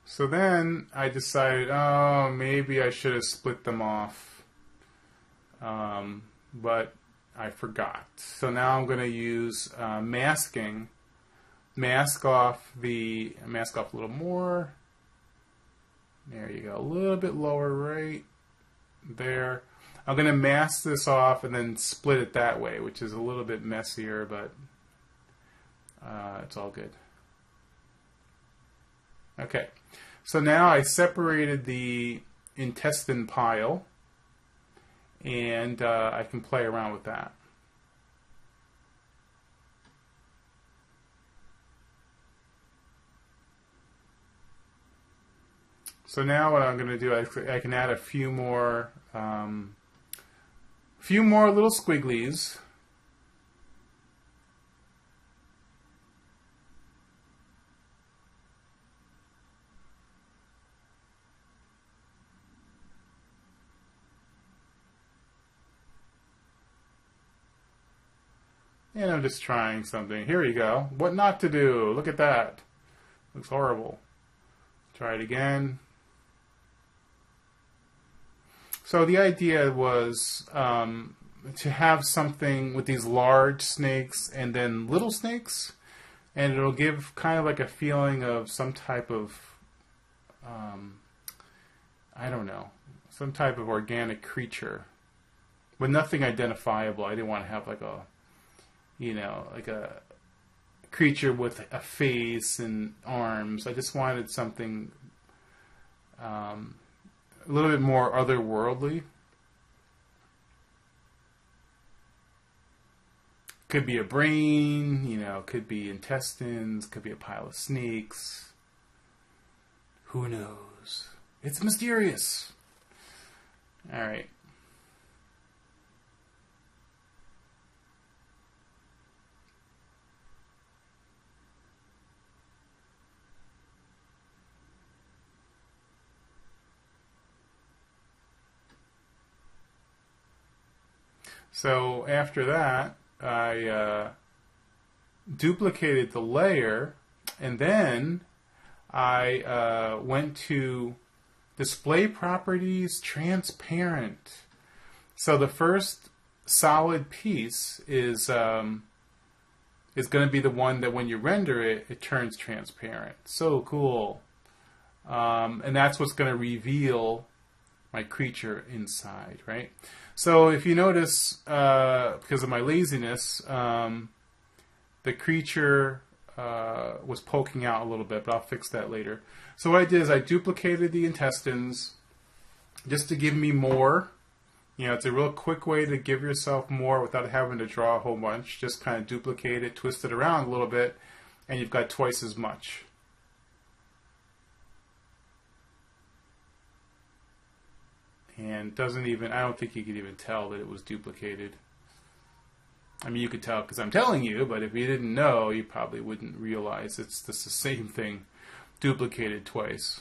So then I decided, oh, maybe I should have split them off. but I forgot. So now I'm going to use masking. Mask off a little more. There you go. A little bit lower right there. I'm going to mask this off and then split it that way, which is a little bit messier, but it's all good. Okay, so now I separated the intestine pile, and I can play around with that. So now what I'm going to do, I can add a few more little squigglies. And I'm just trying something. Here you go. What not to do. Look at that. Looks horrible. Try it again. So the idea was to have something with these large snakes and then little snakes, and it'll give kind of like a feeling of some type of, I don't know, some type of organic creature, but nothing identifiable. I didn't want to have like a, like a creature with a face and arms. I just wanted something a little bit more otherworldly. Could be a brain, could be intestines, could be a pile of snakes. Who knows? It's mysterious. All right. So after that, I duplicated the layer, and then I went to Display Properties, Transparent. So the first solid piece is going to be the one that when you render it, it turns transparent. So cool. And that's what's going to reveal my creature inside, right? So if you notice, because of my laziness, the creature was poking out a little bit, but I'll fix that later. So what I did is I duplicated the intestines just to give me more. It's a real quick way to give yourself more without having to draw a whole bunch. Just kind of duplicate it, twist it around a little bit, and you've got twice as much. And I don't think you could even tell that it was duplicated. I mean, you could tell because I'm telling you, but if you didn't know, you probably wouldn't realize it's the same thing duplicated twice.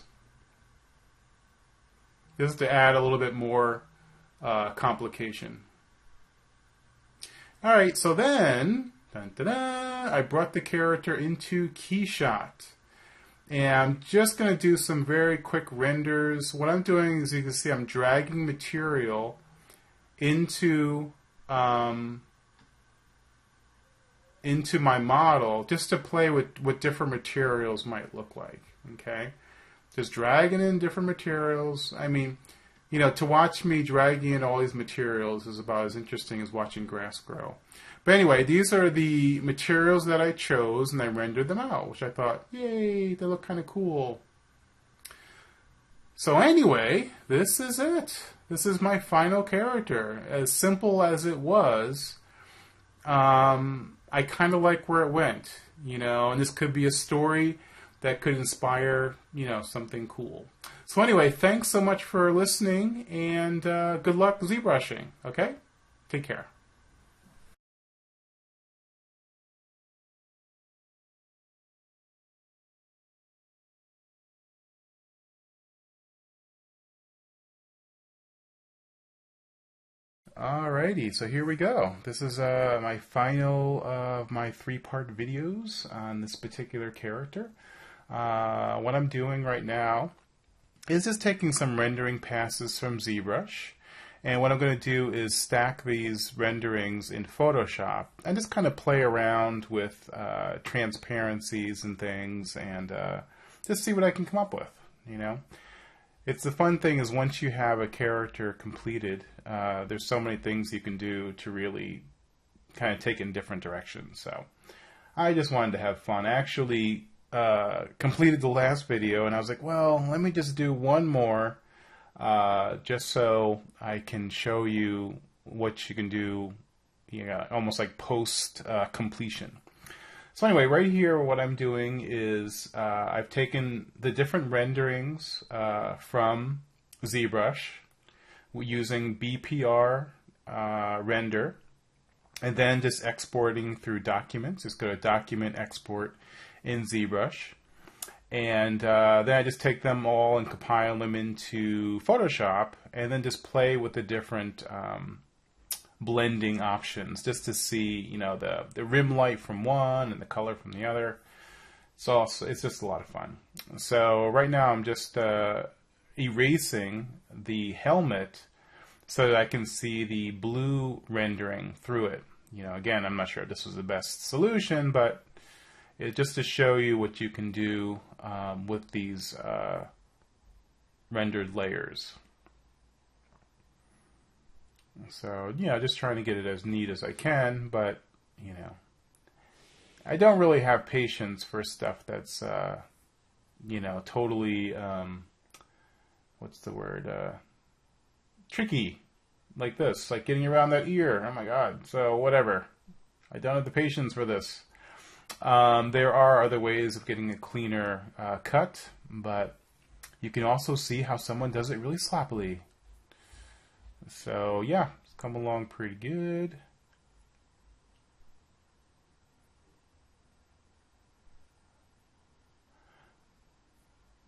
Just to add a little bit more complication. Alright, so then, I brought the character into KeyShot. And I'm just going to do some very quick renders. What I'm doing is, you can see, I'm dragging material into my model just to play with what different materials might look like. Okay, just dragging in different materials. I mean, to watch me dragging in all these materials is about as interesting as watching grass grow. But anyway, these are the materials that I chose, and I rendered them out, which I thought, yay, they look kind of cool. So anyway, this is it. This is my final character. As simple as it was, I kind of like where it went, and this could be a story that could inspire, something cool. So anyway, thanks so much for listening, and good luck ZBrushing, okay? Take care. Alrighty, so here we go. This is my final of my 3-part videos on this particular character. What I'm doing right now is just taking some rendering passes from ZBrush And what I'm going to do is stack these renderings in Photoshop and just kind of play around with transparencies and things, and just see what I can come up with, you know. It's the fun thing is once you have a character completed, there's so many things you can do to really kind of take in different directions. So I just wanted to have fun. I actually completed the last video, and I was like, well, let me just do one more, just so I can show you what you can do, you know, almost like post completion. So anyway, right here what I'm doing is I've taken the different renderings from ZBrush using BPR render, and then just exporting through documents. Just go to Document, Export in ZBrush. And then I just take them all and compile them into Photoshop, and then just play with the different blending options just to see, you know, the rim light from one and the color from the other. So it's just a lot of fun. So right now I'm just erasing the helmet so that I can see the blue rendering through it. You know, again, I'm not sure if this was the best solution, but just to show you what you can do with these rendered layers. So, yeah, just trying to get it as neat as I can, but, you know, I don't really have patience for stuff that's, you know, totally, what's the word, tricky, like this, like getting around that ear. Oh my God. So, whatever. I don't have the patience for this. There are other ways of getting a cleaner cut, but you can also see how someone does it really sloppily. So yeah, it's come along pretty good.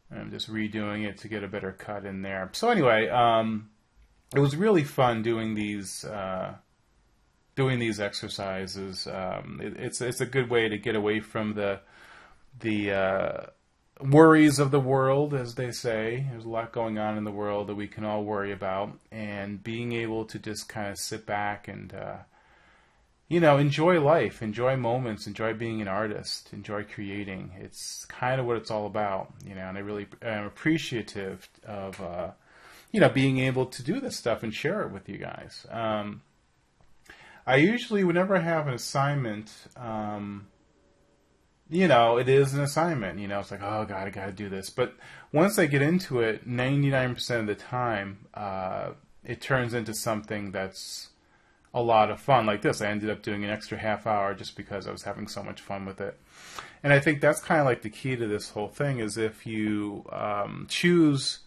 I'm just redoing it to get a better cut in there. So anyway, it was really fun doing these exercises. It's a good way to get away from the worries of the world, as they say. There's a lot going on in the world that we can all worry about, and being able to just kind of sit back and you know, enjoy life, enjoy moments, enjoy being an artist, enjoy creating. It's kind of what it's all about, you know. And I really am appreciative of you know, being able to do this stuff and share it with you guys. I usually, whenever I have an assignment, you know, it is an assignment. You know, it's like, oh God, I got to do this. But once I get into it, 99% of the time, it turns into something that's a lot of fun. Like this, I ended up doing an extra half hour just because I was having so much fun with it. And I think that's kind of like the key to this whole thing is if you choose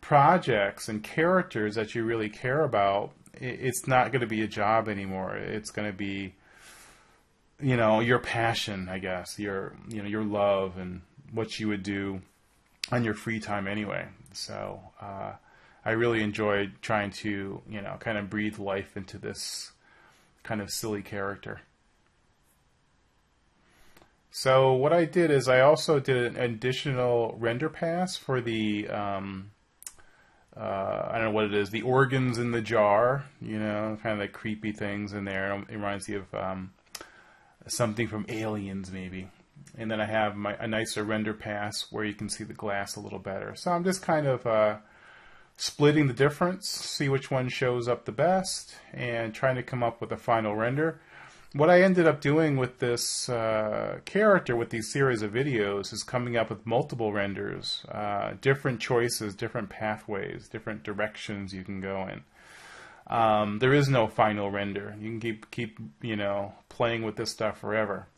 projects and characters that you really care about, it's not going to be a job anymore. It's going to be, you know, your passion, I guess, your, you know, your love and what you would do on your free time anyway. So I really enjoyed trying to, you know, kind of breathe life into this kind of silly character. So what I did is I also did an additional render pass for the I don't know what it is, the organs in the jar, you know, kind of like creepy things in there. It reminds you of something from Aliens, maybe. And then I have a nicer render pass where you can see the glass a little better. So I'm just kind of splitting the difference, see which one shows up the best, and trying to come up with a final render. What I ended up doing with this character, with these series of videos, is coming up with multiple renders, different choices, different pathways, different directions you can go in. There is no final render. You can keep you know, playing with this stuff forever.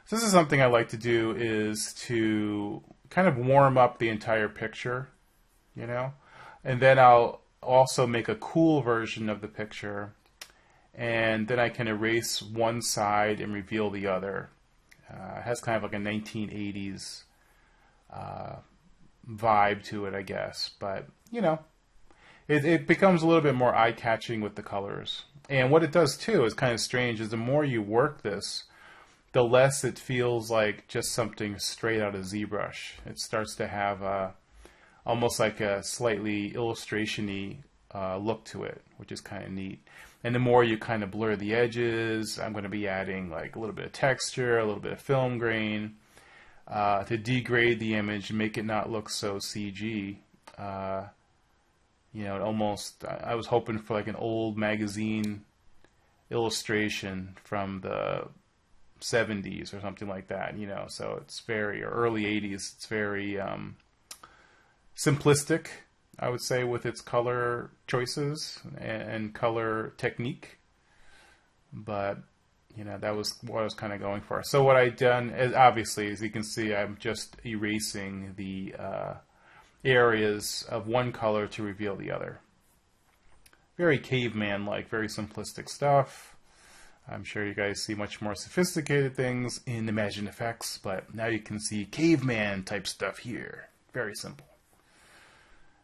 So this is something I like to do, is to kind of warm up the entire picture, you know, and then I'll also make a cool version of the picture, and then I can erase one side and reveal the other. It has kind of like a 1980s vibe to it, I guess, but you know, it becomes a little bit more eye-catching with the colors. And what it does too is kind of strange, is the more you work this, the less it feels like just something straight out of ZBrush. It starts to have almost like a slightly illustration-y look to it, which is kind of neat. And the more you kind of blur the edges, I'm going to be adding like a little bit of texture, a little bit of film grain to degrade the image and make it not look so CG. You know, almost, I was hoping for like an old magazine illustration from the 70s or something like that, you know, so it's very, or early 80s, it's very simplistic, I would say, with its color choices and color technique. But, you know, that was what I was kind of going for. So what I've done is, obviously, as you can see, I'm just erasing the areas of one color to reveal the other. Very caveman-like, very simplistic stuff. I'm sure you guys see much more sophisticated things in ImagineFX, but now you can see caveman type stuff here. Very simple.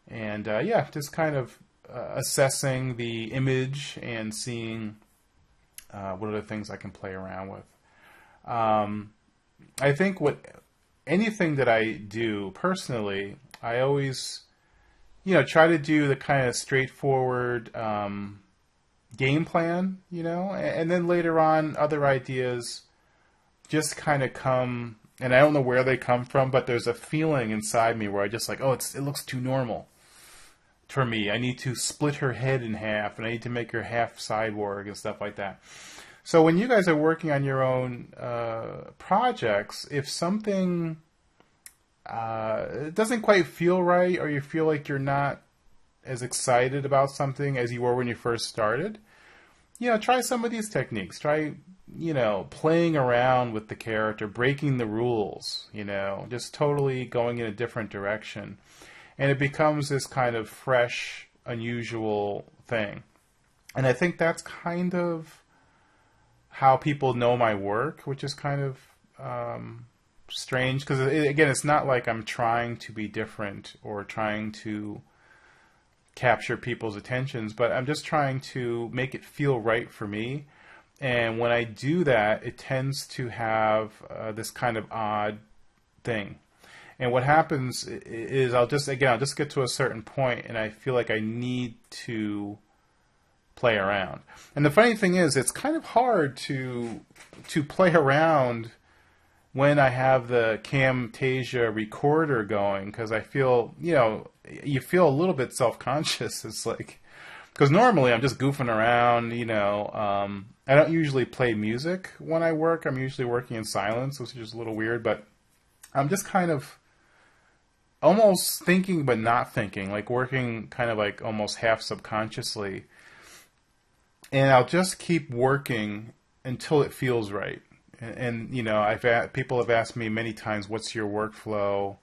And yeah, just kind of assessing the image and seeing what other things I can play around with. I think anything that I do personally, I always, you know, try to do the kind of straightforward game plan, you know, and then later on other ideas just kind of come, and I don't know where they come from, but there's a feeling inside me where I just like, oh, it looks too normal for me. I need to split her head in half, and I need to make her half cyborg and stuff like that. So when you guys are working on your own projects, if something it doesn't quite feel right, or you feel like you're not as excited about something as you were when you first started, you know, try some of these techniques. Try, you know, playing around with the character, breaking the rules, you know, just totally going in a different direction. And it becomes this kind of fresh, unusual thing. And I think that's kind of how people know my work, which is kind of strange, because again, it's not like I'm trying to be different or trying to capture people's attentions, but I'm just trying to make it feel right for me. And when I do that, it tends to have this kind of odd thing. And what happens is I'll just get to a certain point and I feel like I need to play around. And the funny thing is, it's kind of hard to play around when I have the Camtasia recorder going, because I feel, you know, you feel a little bit self-conscious. It's like, because normally I'm just goofing around, you know. I don't usually play music when I work. I'm usually working in silence, which is a little weird, but I'm just kind of almost thinking but not thinking, like working kind of like almost half subconsciously. And I'll just keep working until it feels right. And you know, people have asked me many times, what's your workflow?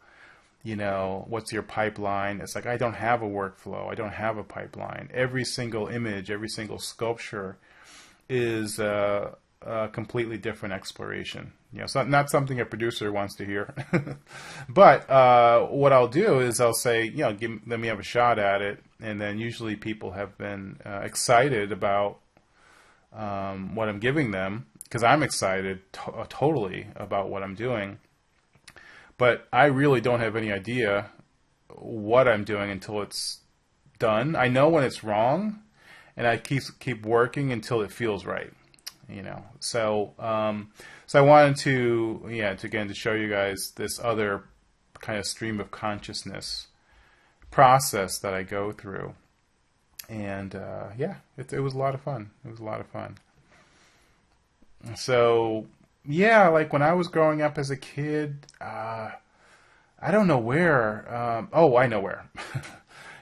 You know, what's your pipeline? It's like, I don't have a workflow. I don't have a pipeline. Every single image, every single sculpture is a completely different exploration. You know, it's not something a producer wants to hear. But what I'll do is I'll say, you know, let me have a shot at it. And then usually people have been excited about what I'm giving them, because I'm excited totally about what I'm doing. But I really don't have any idea what I'm doing until it's done. I know when it's wrong, and I keep working until it feels right. You know, so I wanted to show you guys this other kind of stream of consciousness process that I go through, and yeah, it was a lot of fun. It was a lot of fun. So yeah, like when I was growing up as a kid, I don't know where. Oh, I know where.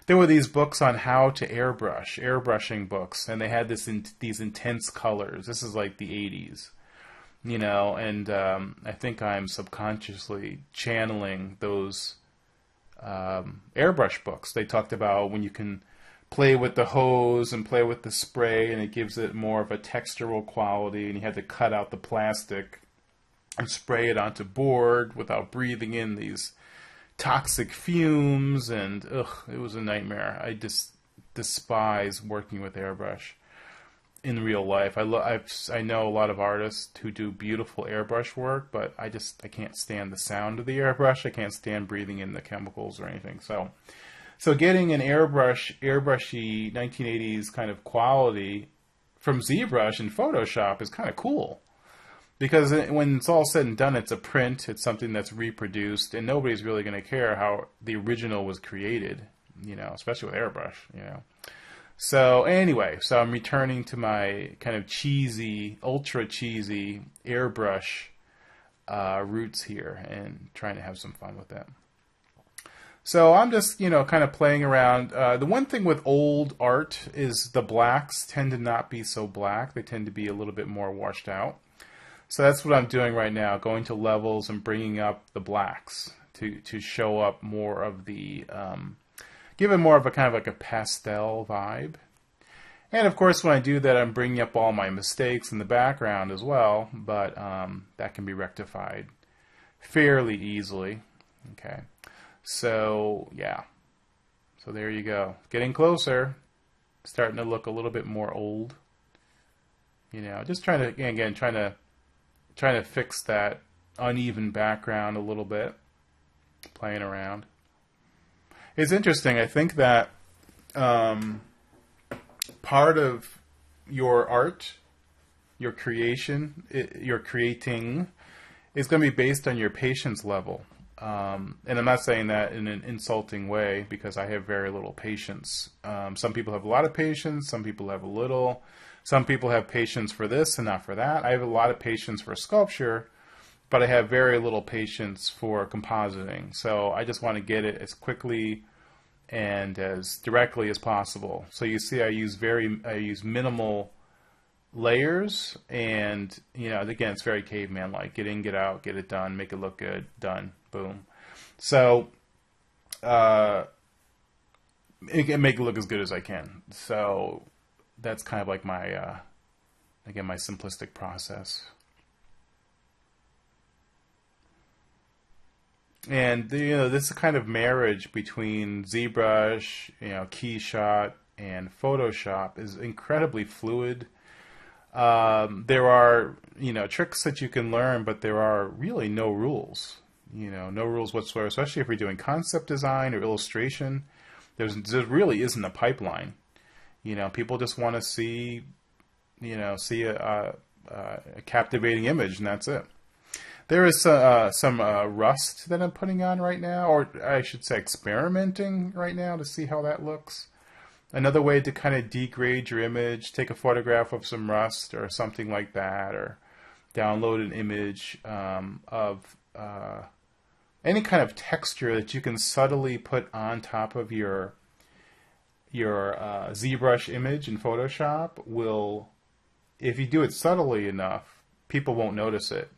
There were these books on how to airbrushing books, and they had these intense colors. This is like the 80s, you know, and I think I'm subconsciously channeling those airbrush books. They talked about when you can play with the hose and play with the spray, and it gives it more of a textural quality, and you had to cut out the plastic and spray it onto board without breathing in these toxic fumes, and it was a nightmare. I just despise working with airbrush in real life. I know a lot of artists who do beautiful airbrush work, but I can't stand the sound of the airbrush. I can't stand breathing in the chemicals or anything. So So getting an airbrushy 1980s kind of quality from ZBrush and Photoshop is kind of cool. Because when it's all said and done, it's a print, it's something that's reproduced, and nobody's really going to care how the original was created, especially with airbrush, So anyway, so I'm returning to my kind of cheesy, ultra cheesy airbrush roots here and trying to have some fun with them. So I'm just, kind of playing around. The one thing with old art is the blacks tend to not be so black. They tend to be a little bit more washed out. So that's what I'm doing right now, going to levels and bringing up the blacks to show up more of the, give it more of a kind of like a pastel vibe. And of course, when I do that, I'm bringing up all my mistakes in the background as well, but that can be rectified fairly easily. Okay, so yeah, so there you go. Getting closer, starting to look a little bit more old. Just trying to, again, trying to fix that uneven background a little bit, playing around. It's interesting. I think that part of your art, your creation, your creating, is going to be based on your patience level. And I'm not saying that in an insulting way, because I have very little patience. Some people have a lot of patience, some people have a little. Some people have patience for this and not for that. I have a lot of patience for sculpture, but I have very little patience for compositing. So I just want to get it as quickly and as directly as possible. So you see I use minimal layers, and again, it's very caveman-like. Get in, get out, get it done, make it look good, done, boom. So make it look as good as I can. So that's kind of like my again, my simplistic process. And this kind of marriage between ZBrush, Keyshot, and Photoshop is incredibly fluid. There are tricks that you can learn, but there are really no rules. No rules whatsoever. Especially if you're doing concept design or illustration, there really isn't a pipeline. People just want to see a captivating image, and that's it. There is some rust that I'm putting on right now, or I should say experimenting right now to see how that looks. Another way to kind of degrade your image, take a photograph of some rust or something like that, or download an image of any kind of texture that you can subtly put on top of your ZBrush image in Photoshop will, if you do it subtly enough, people won't notice it.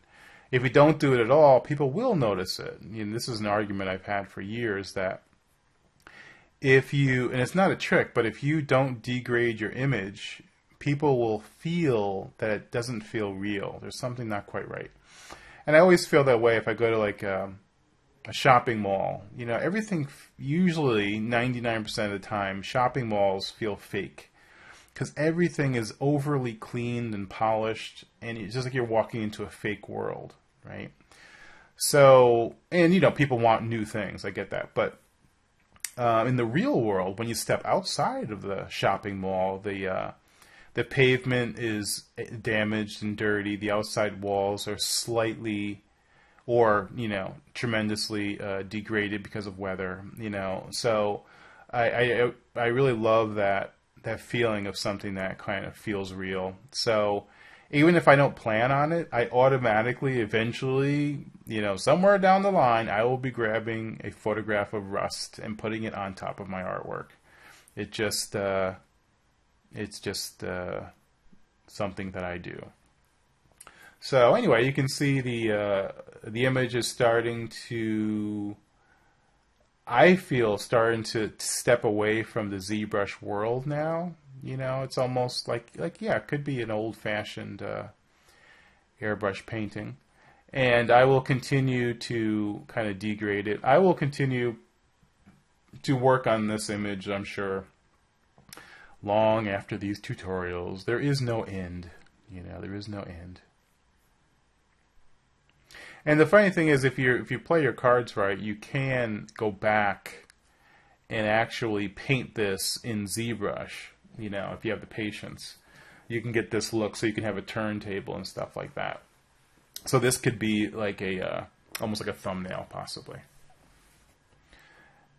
If you don't do it at all, people will notice it. This is an argument I've had for years, that if you, and it's not a trick, but if you don't degrade your image, people will feel that it doesn't feel real. There's something not quite right. And I always feel that way if I go to like a shopping mall. Everything, usually 99% of the time, shopping malls feel fake, because everything is overly cleaned and polished, and it's just like you're walking into a fake world, right? So, and people want new things, I get that, but in the real world, when you step outside of the shopping mall, the pavement is damaged and dirty, the outside walls are slightly or tremendously degraded because of weather. So I really love that feeling of something that kind of feels real. So even if I don't plan on it, I automatically, eventually, somewhere down the line, I will be grabbing a photograph of rust and putting it on top of my artwork. It's just something that I do. So anyway, you can see the image is starting to, I feel, starting to step away from the ZBrush world now. It's almost like yeah, it could be an old-fashioned airbrush painting. And I will continue to kind of degrade it. I will continue to work on this image, I'm sure, long after these tutorials. There is no end. There is no end. And the funny thing is, if you play your cards right, you can go back and actually paint this in ZBrush, if you have the patience, you can get this look so you can have a turntable and stuff like that. So this could be like almost like a thumbnail, possibly.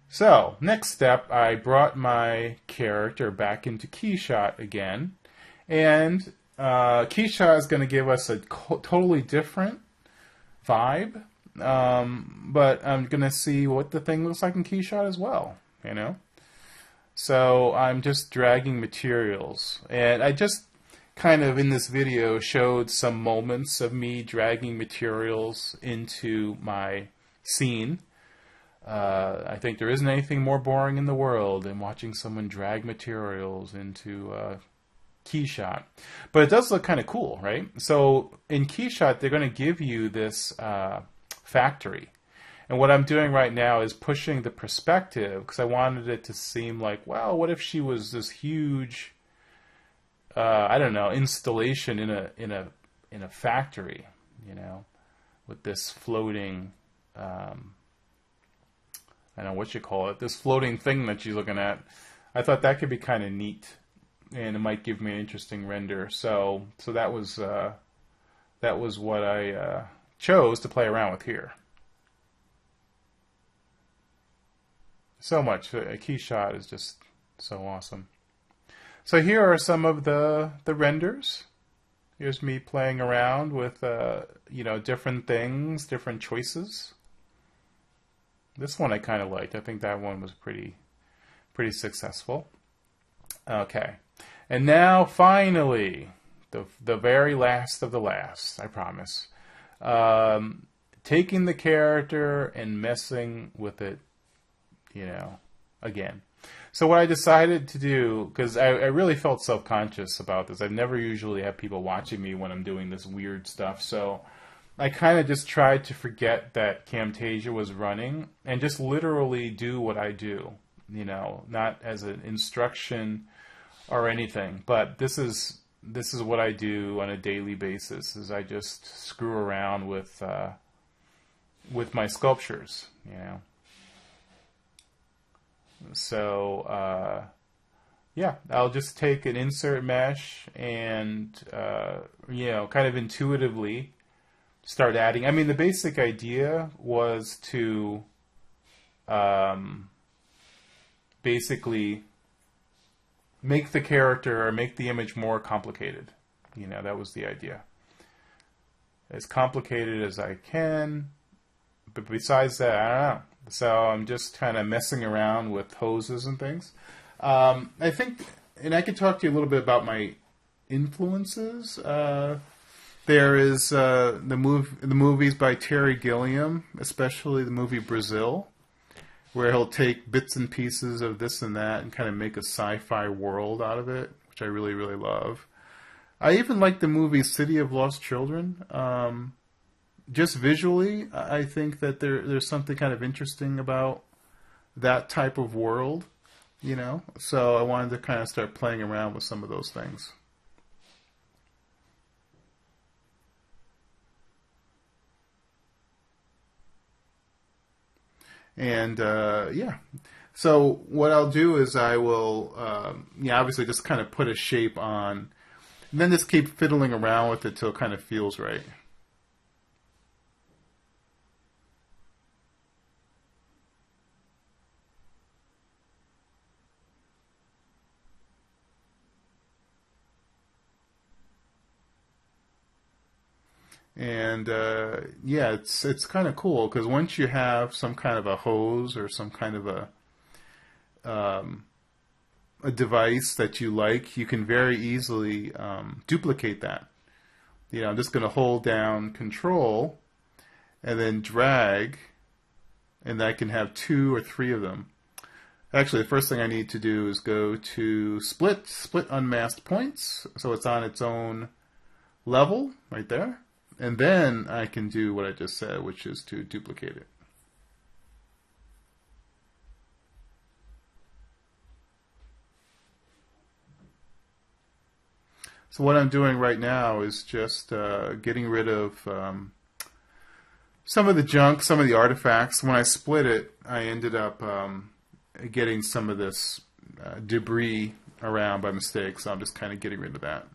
So, next step, I brought my character back into Keyshot again. And Keyshot is going to give us a totally different vibe. But I'm going to see what the thing looks like in Keyshot as well, So, I'm just dragging materials. And I just kind of, in this video, showed some moments of me dragging materials into my scene. I think there isn't anything more boring in the world than watching someone drag materials into Keyshot. But it does look kind of cool, right? So in Keyshot, they're going to give you this factory. And what I'm doing right now is pushing the perspective because I wanted it to seem like, well, what if she was this huge, I don't know, installation in a factory, with this floating. I don't know what you call it, this floating thing that you're looking at. I thought that could be kind of neat, and it might give me an interesting render. So that was what I chose to play around with here. So much. A Keyshot is just so awesome. So here are some of the renders. Here's me playing around with different things, different choices. This one I kind of liked. I think that one was pretty successful. Okay. And now, finally, the very last of the last, I promise. Taking the character and messing with it, again. So what I decided to do, because I really felt self-conscious about this. I never usually have people watching me when I'm doing this weird stuff, so I kind of just tried to forget that Camtasia was running and just literally do what I do, not as an instruction or anything, but this is what I do on a daily basis. Is I just screw around with my sculptures, So yeah, I'll just take an insert mesh and kind of intuitively start adding. I mean, the basic idea was to basically make the character or make the image more complicated. That was the idea. As complicated as I can, but besides that, I don't know. So I'm just kind of messing around with hoses and things. I think, and I could talk to you a little bit about my influences. There is the movies by Terry Gilliam, especially the movie Brazil, where he'll take bits and pieces of this and that and kind of make a sci-fi world out of it, which I really, really love. I even like the movie City of Lost Children. Just visually, I think that there's something kind of interesting about that type of world, So I wanted to kind of start playing around with some of those things. And yeah, so what I'll do is I will, obviously just kind of put a shape on, and then just keep fiddling around with it till it kind of feels right. And yeah, it's kind of cool because once you have some kind of a hose or some kind of a device that you like, you can very easily duplicate that. I'm just going to hold down Control and then drag, and I can have 2 or 3 of them. Actually, the first thing I need to do is go to split unmasked points, so it's on its own level right there. And then I can do what I just said, which is to duplicate it. So what I'm doing right now is just getting rid of some of the junk, some of the artifacts. When I split it, I ended up getting some of this debris around by mistake, so I'm just kind of getting rid of that.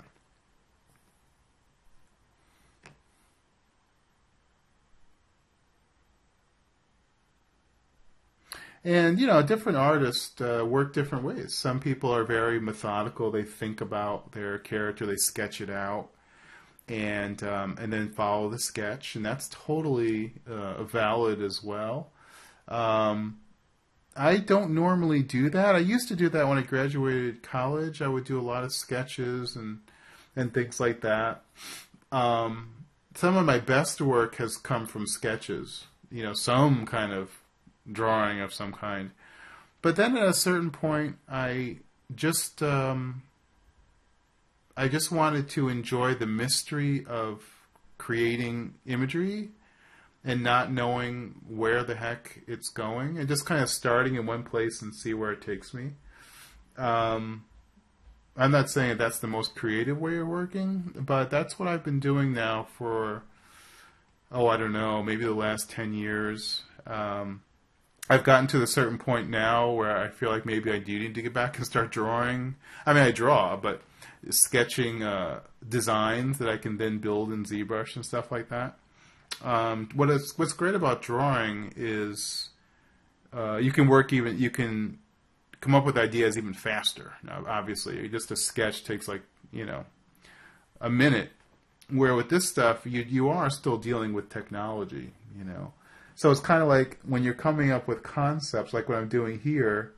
And, different artists work different ways. Some people are very methodical. They think about their character, they sketch it out, and then follow the sketch, and that's totally valid as well. I don't normally do that. I used to do that when I graduated college. I would do a lot of sketches and things like that. Some of my best work has come from sketches, some kind of drawing of some kind. But then at a certain point, I just wanted to enjoy the mystery of creating imagery and not knowing where the heck it's going, and just kind of starting in one place and see where it takes me. I'm not saying that's the most creative way of working, but that's what I've been doing now for, I don't know, maybe the last 10 years. I've gotten to a certain point now where I feel like maybe I do need to get back and start drawing. I mean, I draw, but sketching designs that I can then build in ZBrush and stuff like that. What's great about drawing is you can come up with ideas even faster. Now, obviously, just a sketch takes like a minute. Where with this stuff, you are still dealing with technology. So it's kind of like when you're coming up with concepts, like what I'm doing here.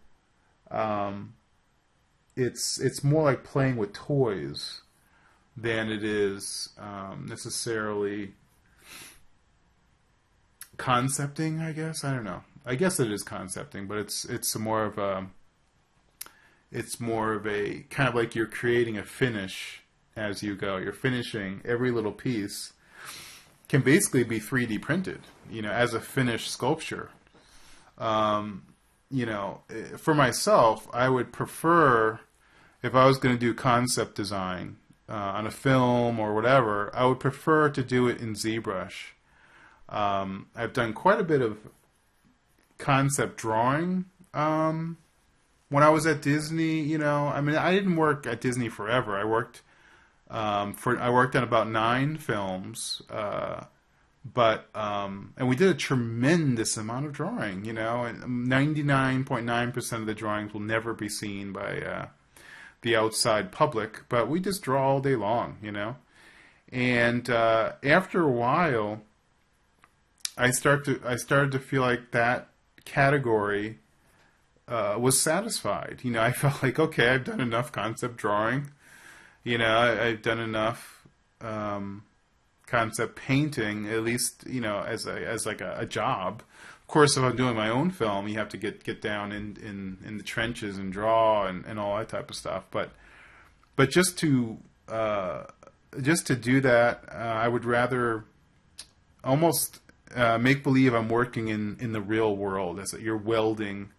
It's more like playing with toys than it is necessarily concepting, I guess. I don't know. I guess it is concepting, but it's more of a kind of like you're creating a finish as you go. You're finishing every little piece. Can basically be 3D printed, as a finished sculpture. For myself, I would prefer, if I was going to do concept design on a film or whatever, I would prefer to do it in ZBrush. I've done quite a bit of concept drawing when I was at Disney. I didn't work at Disney forever. I worked on about 9 films, and we did a tremendous amount of drawing. And 99.9% of the drawings will never be seen by the outside public, but we just draw all day long. And after a while, I started to feel like that category was satisfied. I felt like, okay, I've done enough concept drawing. I've done enough concept painting, at least, as like a job. Of course, if I'm doing my own film, you have to get down in the trenches and draw and all that type of stuff. But just to do that, I would rather almost make believe I'm working in the real world, as that you're welding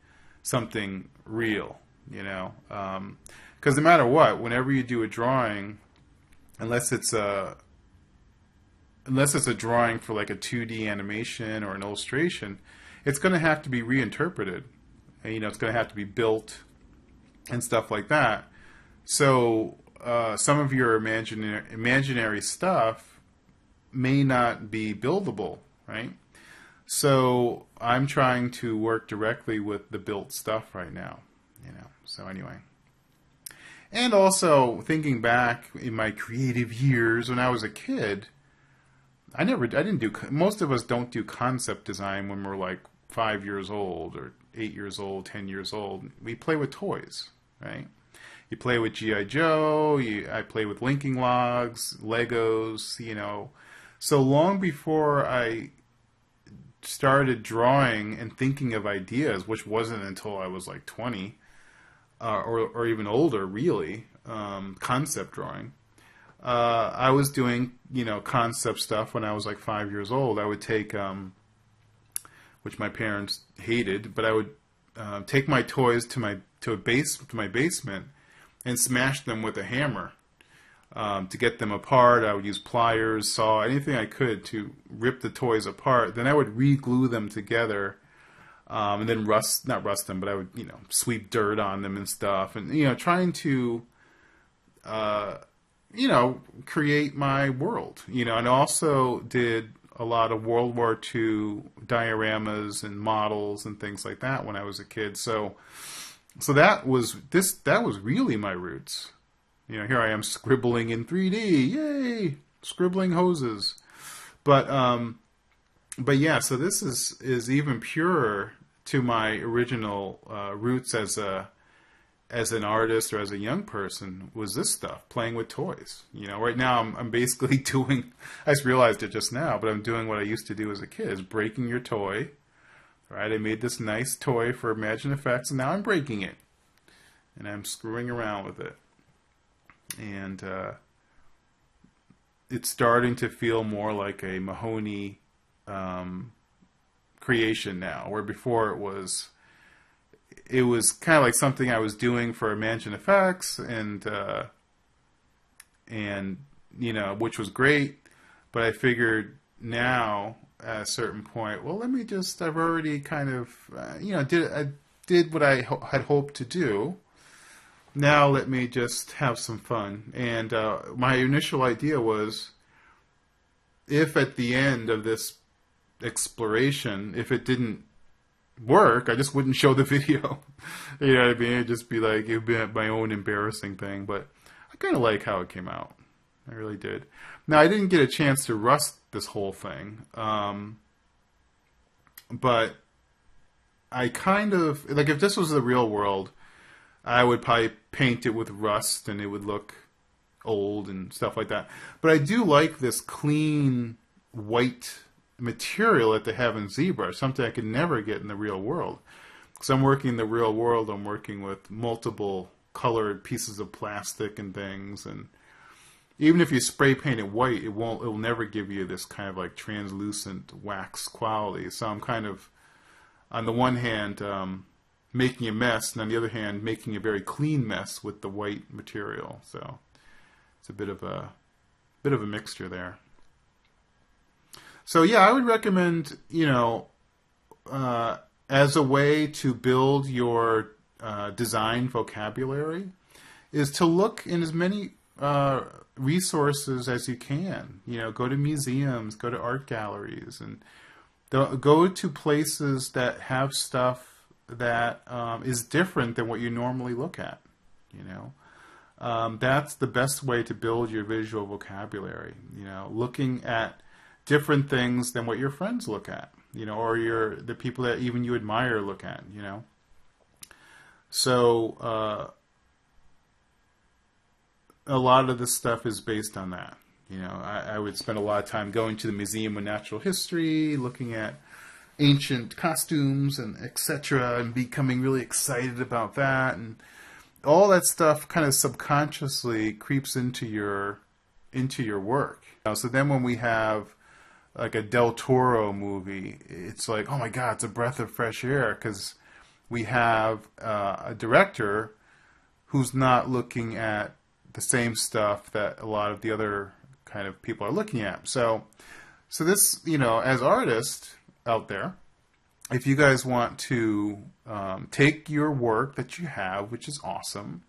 something real, because no matter what, whenever you do a drawing, unless it's a drawing for like a 2D animation or an illustration, it's going to have to be reinterpreted. And, it's going to have to be built and stuff like that. So some of your imaginary stuff may not be buildable, right? So I'm trying to work directly with the built stuff right now, So anyway. And also, thinking back in my creative years when I was a kid, most of us don't do concept design when we're like 5 years old or 8 years old, 10 years old. We play with toys, right? You play with G.I. Joe, I play with linking logs, Legos, So long before I started drawing and thinking of ideas, which wasn't until I was like 20, or even older, really, concept drawing. I was doing, concept stuff when I was like 5 years old. I would take, which my parents hated, but I would take my toys to my basement and smash them with a hammer to get them apart. I would use pliers, saw, anything I could to rip the toys apart. Then I would re-glue them together and then not rust them, but I would, sweep dirt on them and stuff, and trying to, create my world, and also did a lot of World War II dioramas and models and things like that when I was a kid. So that was really my roots. Here I am scribbling in 3D, yay, scribbling hoses. But yeah, so this is even purer to my original roots as an artist or as a young person, was this stuff, playing with toys. Right now I'm basically doing, I just realized it just now, but I'm doing what I used to do as a kid, is breaking your toy. Right? I made this nice toy for ImagineFX, and now I'm breaking it. And I'm screwing around with it. And it's starting to feel more like a Mahoney creation now, where before it was kind of like something I was doing for ImagineFX, and which was great, but I figured now at a certain point, well, I've already kind of did what I had hoped to do. Now let me just have some fun. And my initial idea was, if at the end of this exploration, if it didn't work, I just wouldn't show the video. You know what I mean? It'd just be like, it'd be my own embarrassing thing. But I kind of like how it came out. I really did. Now, I didn't get a chance to rust this whole thing. But I kind of, like, if this was the real world, I would probably paint it with rust and it would look old and stuff like that. But I do like this clean white material that they have in ZBrush, something I could never get in the real world. Because I'm working in the real world, I'm working with multiple colored pieces of plastic and things, and even if you spray paint it white, it will never give you this kind of like translucent wax quality. So I'm kind of, on the one hand, making a mess, and on the other hand, making a very clean mess with the white material. So it's a bit of a mixture there. So yeah, I would recommend, as a way to build your design vocabulary, is to look in as many resources as you can. Go to museums, go to art galleries, and go to places that have stuff that is different than what you normally look at. That's the best way to build your visual vocabulary. Looking at different things than what your friends look at, or the people that even you admire look at, So a lot of this stuff is based on that. I would spend a lot of time going to the Museum of Natural History, looking at ancient costumes and etc., and becoming really excited about that, and all that stuff kind of subconsciously creeps into your work. So then when we have like a Del Toro movie, it's like, oh my God, it's a breath of fresh air, because we have a director who's not looking at the same stuff that a lot of the other kind of people are looking at. So this, as artists out there, if you guys want to take your work that you have, which is awesome,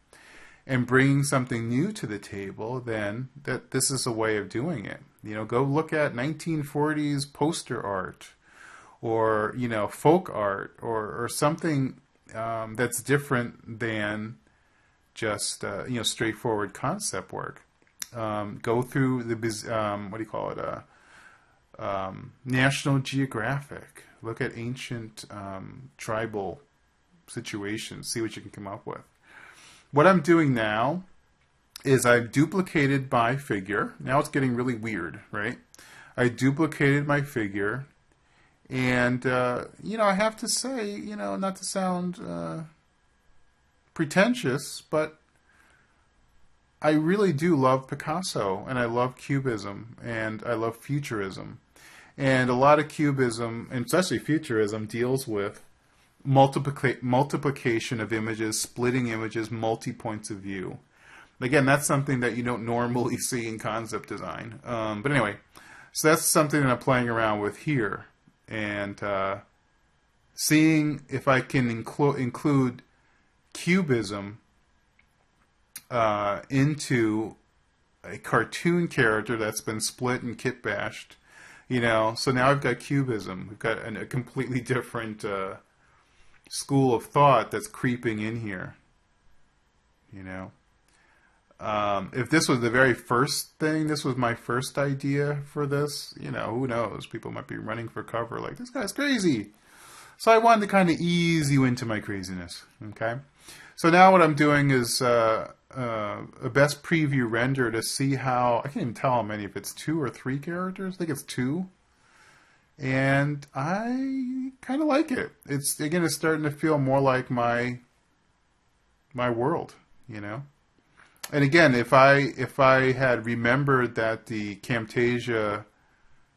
and bring something new to the table, then this is a way of doing it. Go look at 1940s poster art, or folk art, or something that's different than just straightforward concept work. Go through the National Geographic. Look at ancient tribal situations. See what you can come up with. What I'm doing now is I've duplicated my figure. Now it's getting really weird, right? I duplicated my figure, and I have to say, not to sound pretentious, but I really do love Picasso, and I love Cubism, and I love Futurism. And a lot of Cubism, and especially Futurism, deals with multiplication of images, splitting images, multi-points of view. Again, that's something that you don't normally see in concept design. But anyway, so that's something that I'm playing around with here. And seeing if I can include cubism into a cartoon character that's been split and kit bashed, you know. So now I've got cubism. We've got a completely different school of thought that's creeping in here, you know. If this was the very first thing, this was my first idea for this, you know, who knows? People might be running for cover like, this guy's crazy. So I wanted to kind of ease you into my craziness, okay? So now what I'm doing is a best preview render to see how, I can't even tell how many, if it's 2 or 3 characters. I think it's 2. And I kind of like it. It's, again, it's starting to feel more like my world, you know? And again, if I had remembered that the Camtasia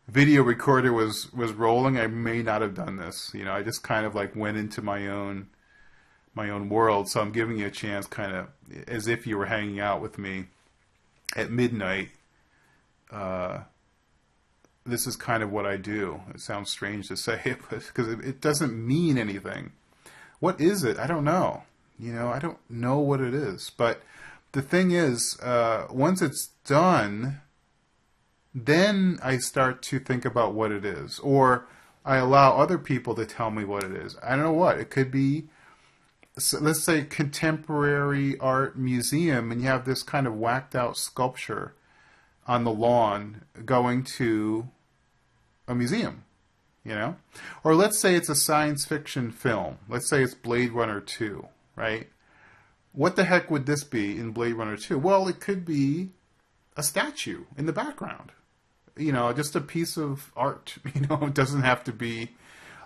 video recorder was rolling, I may not have done this. You know, I just kind of like went into my own world. So I'm giving you a chance, kind of as if you were hanging out with me at midnight. This is kind of what I do. It sounds strange to say it, but because it doesn't mean anything. What is it? I don't know. You know, I don't know what it is. But the thing is, once it's done, then I start to think about what it is. Or I allow other people to tell me what it is. I don't know what. It could be, so let's say, contemporary art museum, and you have this kind of whacked out sculpture on the lawn going to a museum, you know? Or let's say it's a science fiction film. Let's say it's Blade Runner 2, right? What the heck would this be in Blade Runner 2? Well, it could be a statue in the background. You know, just a piece of art. You know, it doesn't have to be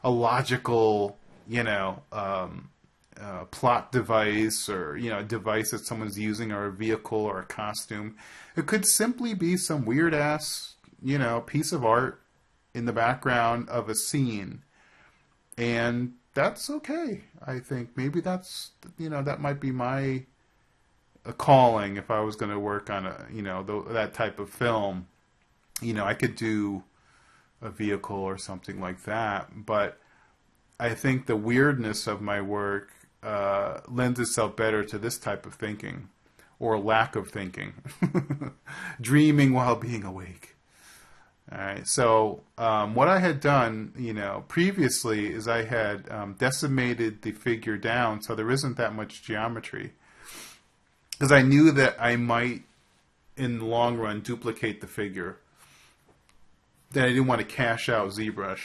a logical, you know, plot device, or, you know, a device that someone's using, or a vehicle, or a costume. It could simply be some weird ass, you know, piece of art in the background of a scene. And that's okay. I think maybe that's, you know, that might be my calling if I was going to work on a, you know, that type of film. You know, I could do a vehicle or something like that. But I think the weirdness of my work lends itself better to this type of thinking, or lack of thinking. Dreaming while being awake. All right, so what I had done, you know, previously is I had decimated the figure down so there isn't that much geometry. Because I knew that I might, in the long run, duplicate the figure. That I didn't want to cash out ZBrush.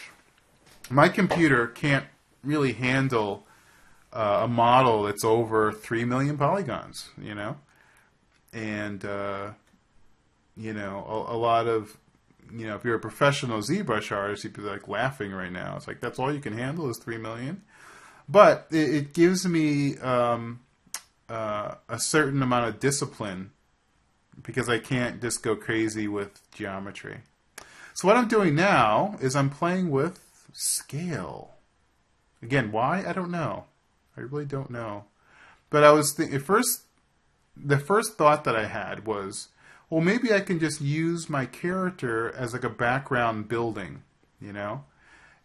My computer can't really handle a model that's over 3 million polygons, you know? And, you know, a lot of, you know, if you're a professional ZBrush artist, you'd be like laughing right now. It's like, that's all you can handle is 3 million. But it gives me a certain amount of discipline, because I can't just go crazy with geometry. So what I'm doing now is I'm playing with scale. Again, why? I don't know. I really don't know. But I was the first thought that I had was, well, maybe I can just use my character as like a background building, you know?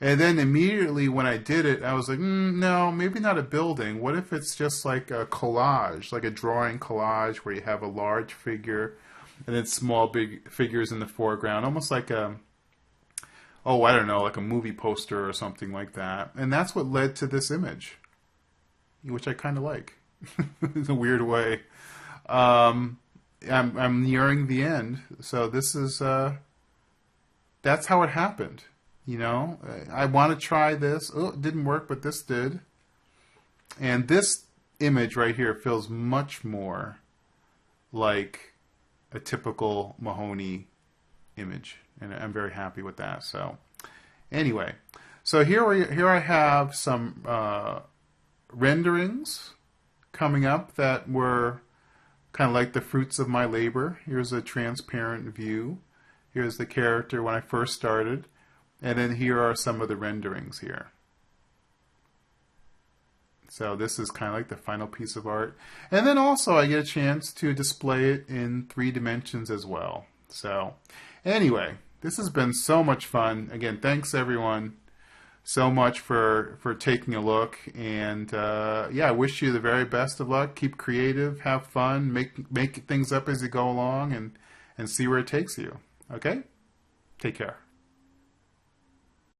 And then immediately when I did it, I was like, no, maybe not a building. What if it's just like a collage, like a drawing collage where you have a large figure and then small big figures in the foreground, almost like a, oh, I don't know, like a movie poster or something like that. And that's what led to this image, which I kind of like in a weird way. I'm nearing the end, so this is that's how it happened. You know, I want to try this. Oh, it didn't work, but this did. And this image right here feels much more like a typical Mahoney image, and I'm very happy with that. So anyway, so here I have some renderings coming up that were kind of like the fruits of my labor. Here's a transparent view. Here's the character when I first started. And then here are some of the renderings here. So this is kind of like the final piece of art. And then also I get a chance to display it in 3 dimensions as well. So anyway, this has been so much fun. Again, thanks everyone so much for taking a look. And yeah, I wish you the very best of luck. Keep creative, have fun, make things up as you go along, and see where it takes you. Okay? Take care.